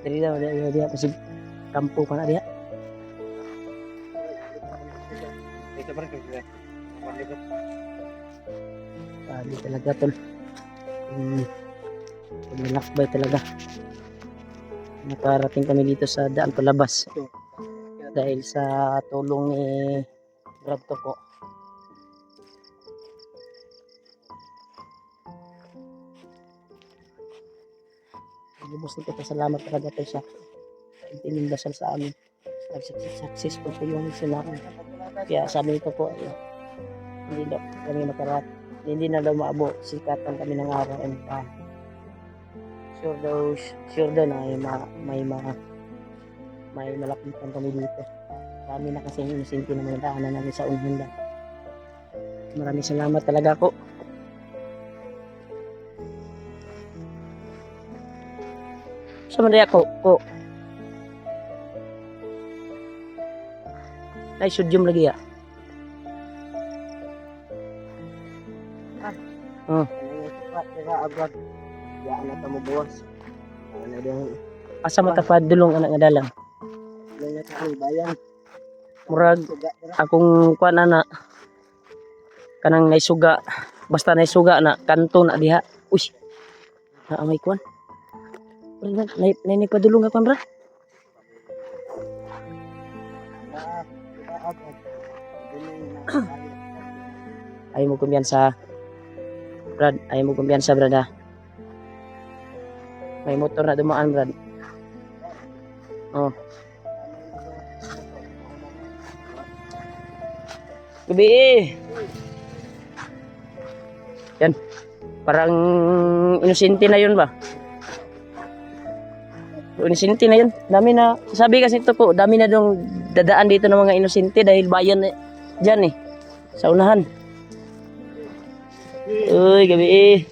Speaker 1: Dali daw, dia kasi kampo pa na dia.
Speaker 3: Ito ba rin kasi?
Speaker 1: Grabe talaga, Tol. Paglalakbay talaga. Nakarating kami dito sa daan palabas. Dahil sa tulong ni Brad to po. Lubos nito pasalamat talaga tayo sa continuing dasal sa amin. Successful po yung sinabi. Kaya sabi nito po, hindi daw kami makarat. Hindi na daw maabo, sikatan kami ng araw and sure daw na may malapitan kami dito. Kami na kasi yung inusinti na mga daanan namin sa unhanda. Maraming salamat talaga po. Sa mga ko. Ay, sudyum lagi ya.
Speaker 3: Agad. Yaan na tamo buwas. Ano daw?
Speaker 1: Asa matapad dulong anak nga dalang.
Speaker 3: Dala sa bayan.
Speaker 1: Murag akong kuan na kanang naisuga. Basta naisuga na kanto na diha. Uy. Na may kuan. Nay padulong ako, bra. Ayaw mo kumpiyansa. Brad, ayaw mo kumpiyansa, Brad, ha? May motor na dumaan, Brad. Oh. Gabi eh. Yan. Parang inosente na yun ba? Inosente na yun. Dami na. Sabi kasi ito po, dami na dong dadaan dito ng mga inosente dahil bayan dyan eh. Sa unahan. Uy, gabi eh.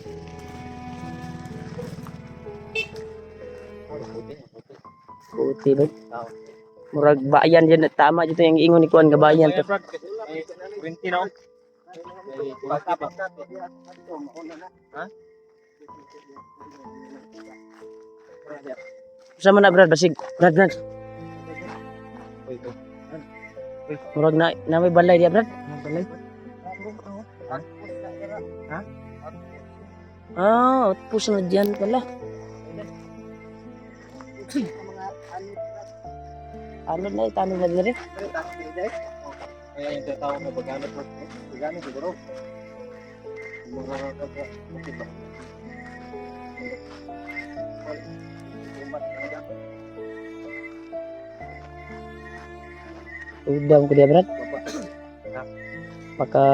Speaker 1: Puti ba? Murag bayan dyan. Tama dito yung ingon ni Kuan, gabayan to.
Speaker 3: 20 na. Ha?
Speaker 1: Sama na, Brad, basig. Brad. Murag na may balay diya, Brad.
Speaker 3: Balay. Ha?
Speaker 1: Ah, outpost na dyan pala. Ano na, tanong na din rin.
Speaker 3: Kaya yung tatawag na paggamit mo. Paggamit siguro. Mga kapwa.
Speaker 1: Udang ko diya, Brad. Baka...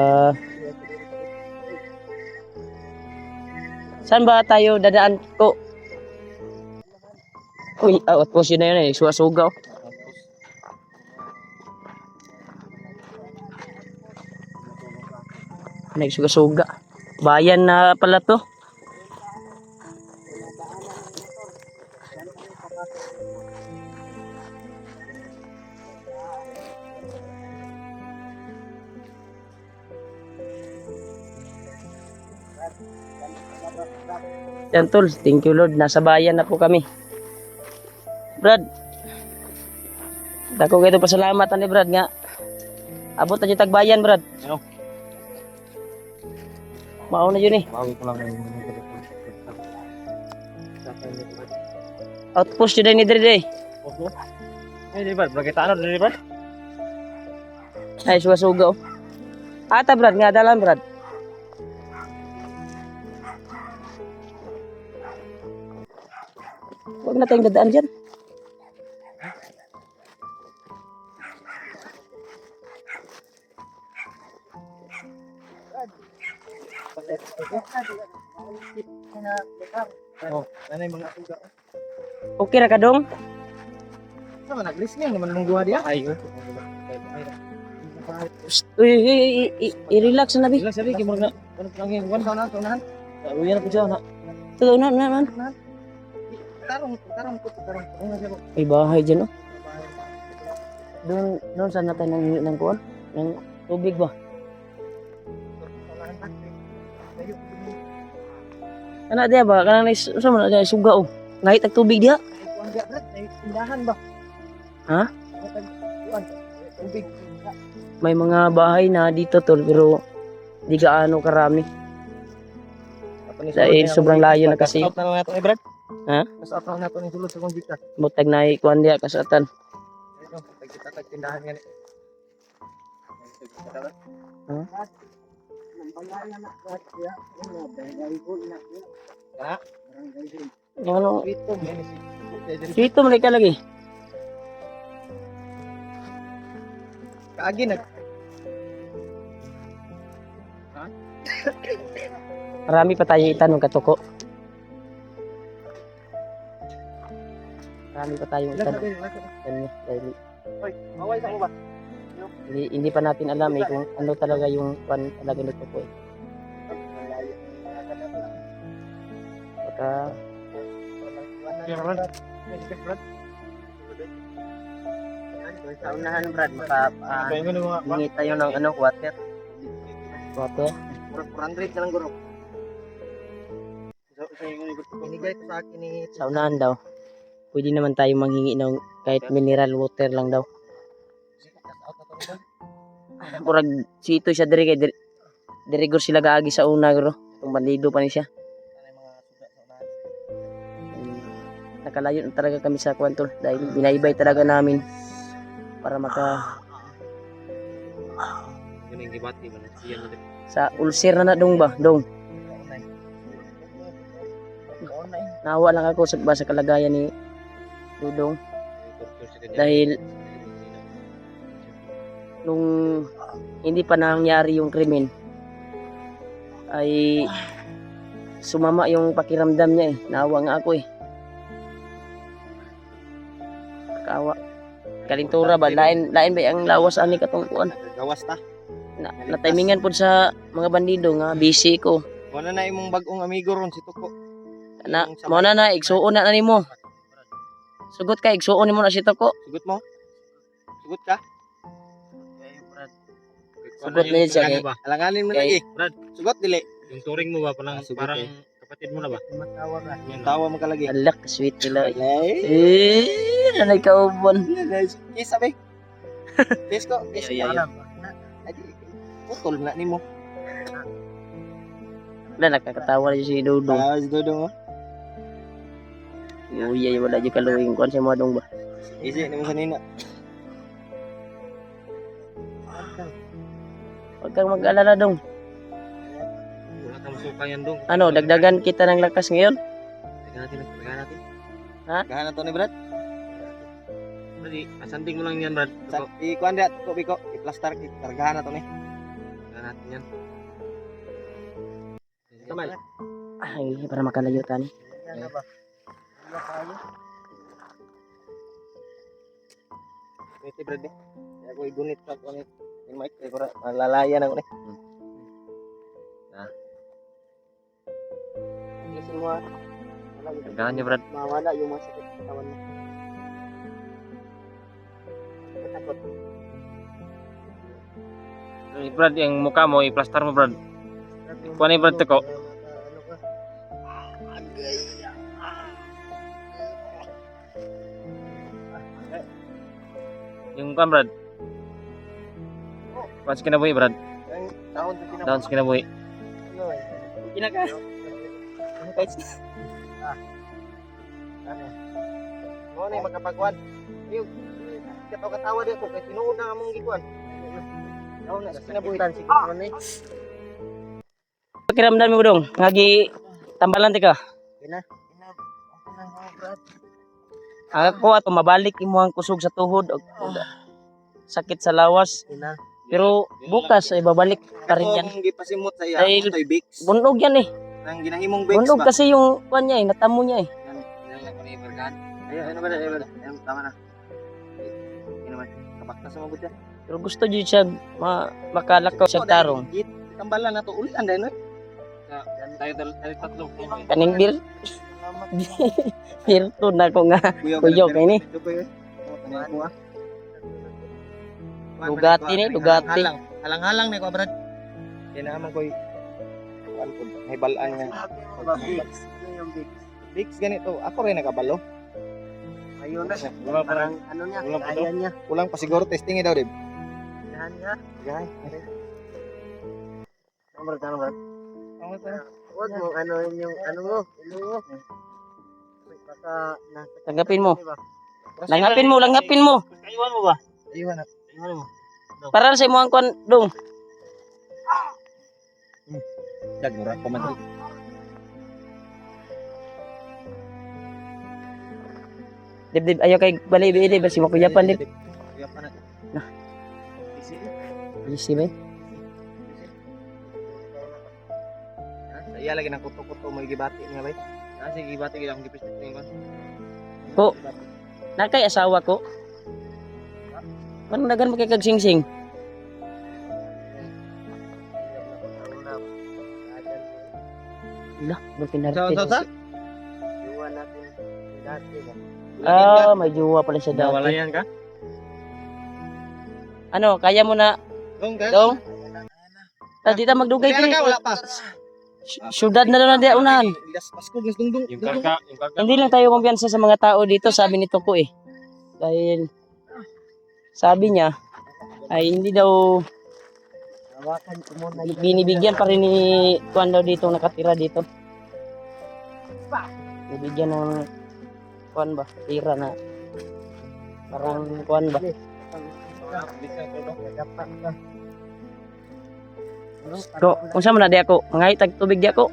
Speaker 1: Saan ba tayo dadaan ko? Uy, outpost yun na yun eh. Suga-sugaw. Nagsuga-suga. Bayan na pala to. Yan tol, thank you Lord. Nasa bayan na po kami. Brad. Dako kayo pasalamat ani Brad nga. Abot na yung tagbayan Brad.
Speaker 3: Ano?
Speaker 1: Mauna yun eh.
Speaker 3: Bawi ko lang yung
Speaker 1: Outpost yun ni Dre.
Speaker 3: Eh, di ba? Bagay ano, di ba?
Speaker 1: Ay, suga-sugaw. Ata Brad, nga dalan Brad. Huwag na tayong dadaan dyan.
Speaker 3: Oh, ano yung mga suga?
Speaker 1: Okay ra ka dong?
Speaker 3: Sama nag-listening naman mong duha diya. Ay,
Speaker 1: I-relax na nabi.
Speaker 3: Ilang sabi kimo na ano lang yung one na tunahan. Uwi na pud na.
Speaker 1: Tulo na.
Speaker 3: Tarong. Ano siya?
Speaker 1: May bahay dyan oh. Doon saan natin ng kuwan? Ng tubig ba? Kana diya ba? Kanang sa man diya suga oh. Ngait ang tubig diya.
Speaker 3: Tindahan ba?
Speaker 1: Ha?
Speaker 3: Tubig.
Speaker 1: May mga bahay na dito tol pero di gaano karami. Dahil sobrang layo na kasi.
Speaker 3: Out na lang nato eh, Brad.
Speaker 1: Ha?
Speaker 3: Mas out na nato ni sulod sa kong dita.
Speaker 1: Butag na kuwan diya kasatan.
Speaker 3: Ayun, kita tindahan ngani.
Speaker 1: Ha?
Speaker 3: Ha?
Speaker 1: Ano?
Speaker 3: Dito,
Speaker 1: Dito mo ka lagi.
Speaker 3: kaagi nag
Speaker 1: Marami pa tayo itanong katuko. Marami pa tayong itanong. Kanya, dahil
Speaker 3: Hoy, away sa mo ba?
Speaker 1: hindi pa natin alam eh kung ano talaga yung kwan talaga nito po eh. Baka saunahan Brad,
Speaker 3: Kaya mo mga
Speaker 1: hingi tayo ng ano, water. Water?
Speaker 3: 400 na lang guro. So, inigay ko sa akin ni
Speaker 1: Saunahan daw. Pwede naman tayo manghingi ng kahit mineral water lang daw. Murag sito siya diri kay dirigor sila gaagi sa una guro. Kung bandido pa ni siya. Nakalayo na talaga kami sa kwantol dahil binaybay talaga namin para maka
Speaker 3: yun yung gibati man siya na
Speaker 1: sa ulcer na dong ba dong nawa lang ako sa kalagayan ni Dudong dahil nung hindi pa nangyari yung krimen ay sumama yung pakiramdam niya eh. Naawa nga ako eh. Kawa. Kalintura ba? Lain ba ang lawas ani katungkuan?
Speaker 3: gawas ta.
Speaker 1: Natimingan po sa mga bandido nga busy ko.
Speaker 3: Wala na imong bagong amigo ron si Tuko.
Speaker 1: Mo na igsuon na nimo. Sugot ka igsuon nimo na si Toko.
Speaker 3: Sugot mo? Sugot ka?
Speaker 1: Sugot na yun siya kay.
Speaker 3: Alanganin mo
Speaker 1: Kay-
Speaker 3: lagi. Brad, sugot dili.
Speaker 4: Yung turing mo ba parang
Speaker 3: Sugot
Speaker 4: parang
Speaker 3: eh.
Speaker 4: kapatid mo na ba?
Speaker 3: Yung tawa mo ka lagi.
Speaker 1: Alak sweet nila.
Speaker 3: Ay.
Speaker 1: Eh, nanay kaubon.
Speaker 3: Kiss sabi. Yes ko. Yes
Speaker 1: Iya, iya, iya.
Speaker 3: Adi, putol na nimo.
Speaker 1: Wala, nakakatawa na si Dudong.
Speaker 3: Ah, si Dodong oh.
Speaker 1: Uy, wala dyan kaluing kuan sa mga dong ba?
Speaker 3: Isi nimo sa nina.
Speaker 1: Huwag kang mag-alala dong.
Speaker 3: Wala ka masuka yan dong.
Speaker 1: Ano, dagdagan kita ng lakas ngayon?
Speaker 3: Tagaan natin.
Speaker 1: Ha?
Speaker 3: Tagaan to ni Brad. Brad, asanding mo lang yan, Brad. Ikuan dia, ko biko, i-plaster kit, kargahan na to ni. Tagaan natin yan. Kamal.
Speaker 1: Ay, para makalayo tani.
Speaker 3: Ito, Brad eh. Ako igunit pa ko ni mic, kaya para malalayan ako ni.
Speaker 1: Isin mo ah.
Speaker 3: Kargahan niyo, Brad.
Speaker 1: Mawala yung mga sakit sa katawan mo. Takot.
Speaker 3: Brad, yung mukha mo, i-plaster mo, Brad. Kuha na, Brad, ko. Yung kan, Brad. Kuha sa kinabuhi, Brad. Down sa kinabuhi.
Speaker 1: Kinaka.
Speaker 3: Mo na makapagkuan. Yung katawa dia ko kay tinuod na among gikuan. Daw na sa kinabuhitan si kuan ni.
Speaker 1: Pakiramdam mo dong, ngagi tambalan ti ka.
Speaker 3: Ina.
Speaker 1: Ako ato mabalik imo ang kusog sa tuhod og sakit sa lawas.
Speaker 3: Ina.
Speaker 1: Pero bukas ay babalik pa rin yan.
Speaker 3: Ang gipasimot sa iya,
Speaker 1: Dahil-
Speaker 3: toy Bix.
Speaker 1: Bunog yan eh.
Speaker 3: Nang ginahimong Bix
Speaker 1: Bunog
Speaker 3: ba?
Speaker 1: kasi yung kuan niya eh, natamo niya eh.
Speaker 3: Yan lang ko ni Bergan. Ayo, ano ba na? Ayun, tama na. Hindi naman. Kapaktas mo gud.
Speaker 1: Pero gusto jud siya makalakaw siya tarong.
Speaker 3: Tambalan na to ulian dahil no. Tayo tatlo.
Speaker 1: Kaning bir. Pirto na ko nga. Kuyo kay ni. Lugati ni, lugati.
Speaker 3: Halang-halang ni ko, Brad. Di na naman ko'y may balaan nga. Bix ganito. Ako rin nakabalo.
Speaker 2: Ayun na.
Speaker 3: Wala
Speaker 2: Parang ano niya,
Speaker 3: Wala pa
Speaker 2: kaya niya.
Speaker 3: Kulang pa siguro testing daw, Dib.
Speaker 2: Dahan niya.
Speaker 3: Gay.
Speaker 2: Number ka naman. Huwag mo ano yung ano mo. Ilong mo. Baka nasa
Speaker 1: Tanggapin mo.
Speaker 2: diba?
Speaker 1: Langapin mo.
Speaker 2: Kaiwan mo ba?
Speaker 3: Ayun na.
Speaker 2: Kaiwan mo.
Speaker 1: Para sa imo ang kuan dong.
Speaker 3: Dagmura ko man.
Speaker 1: Dib ayo kay balibi dib si makuyapan dib.
Speaker 3: Kuyapan na.
Speaker 1: Easy ba?
Speaker 3: Sa iya lagi ng kuto-kuto mo gibati niya bay. Sige gibati gid akong gipistit ni kon.
Speaker 1: Ko. Nakay asawa ko. Parang dagan mo kay kag sing-sing. Lah, bukin
Speaker 3: Sa
Speaker 1: natin.
Speaker 2: Iwan natin dati ba?
Speaker 1: Ah, may jowa pala siya dati.
Speaker 3: Nawalayan ka?
Speaker 1: Ano, kaya mo na
Speaker 3: Dong,
Speaker 1: dong? Di ta magdugay
Speaker 3: Kaya
Speaker 1: kini.
Speaker 3: ka wala pa.
Speaker 1: Syudad na lang na di unahan.
Speaker 3: Ilas paskog ng dungdung. Yung karga.
Speaker 1: Hindi lang tayo kumpiyansa sa mga tao dito, sabi nito ko eh. Dahil sabi niya ay hindi daw
Speaker 2: Hawakan ko muna yung
Speaker 1: binibigyan pa rin ni Juan daw dito nakatira dito. Bibigyan ng Juan ba? Tira na. Parang Juan ba?
Speaker 2: dapat ka.
Speaker 1: Ko, kung saan mo na di ako, mga tag tubig di ako.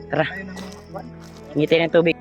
Speaker 1: Tara. Ngitin ng tubig.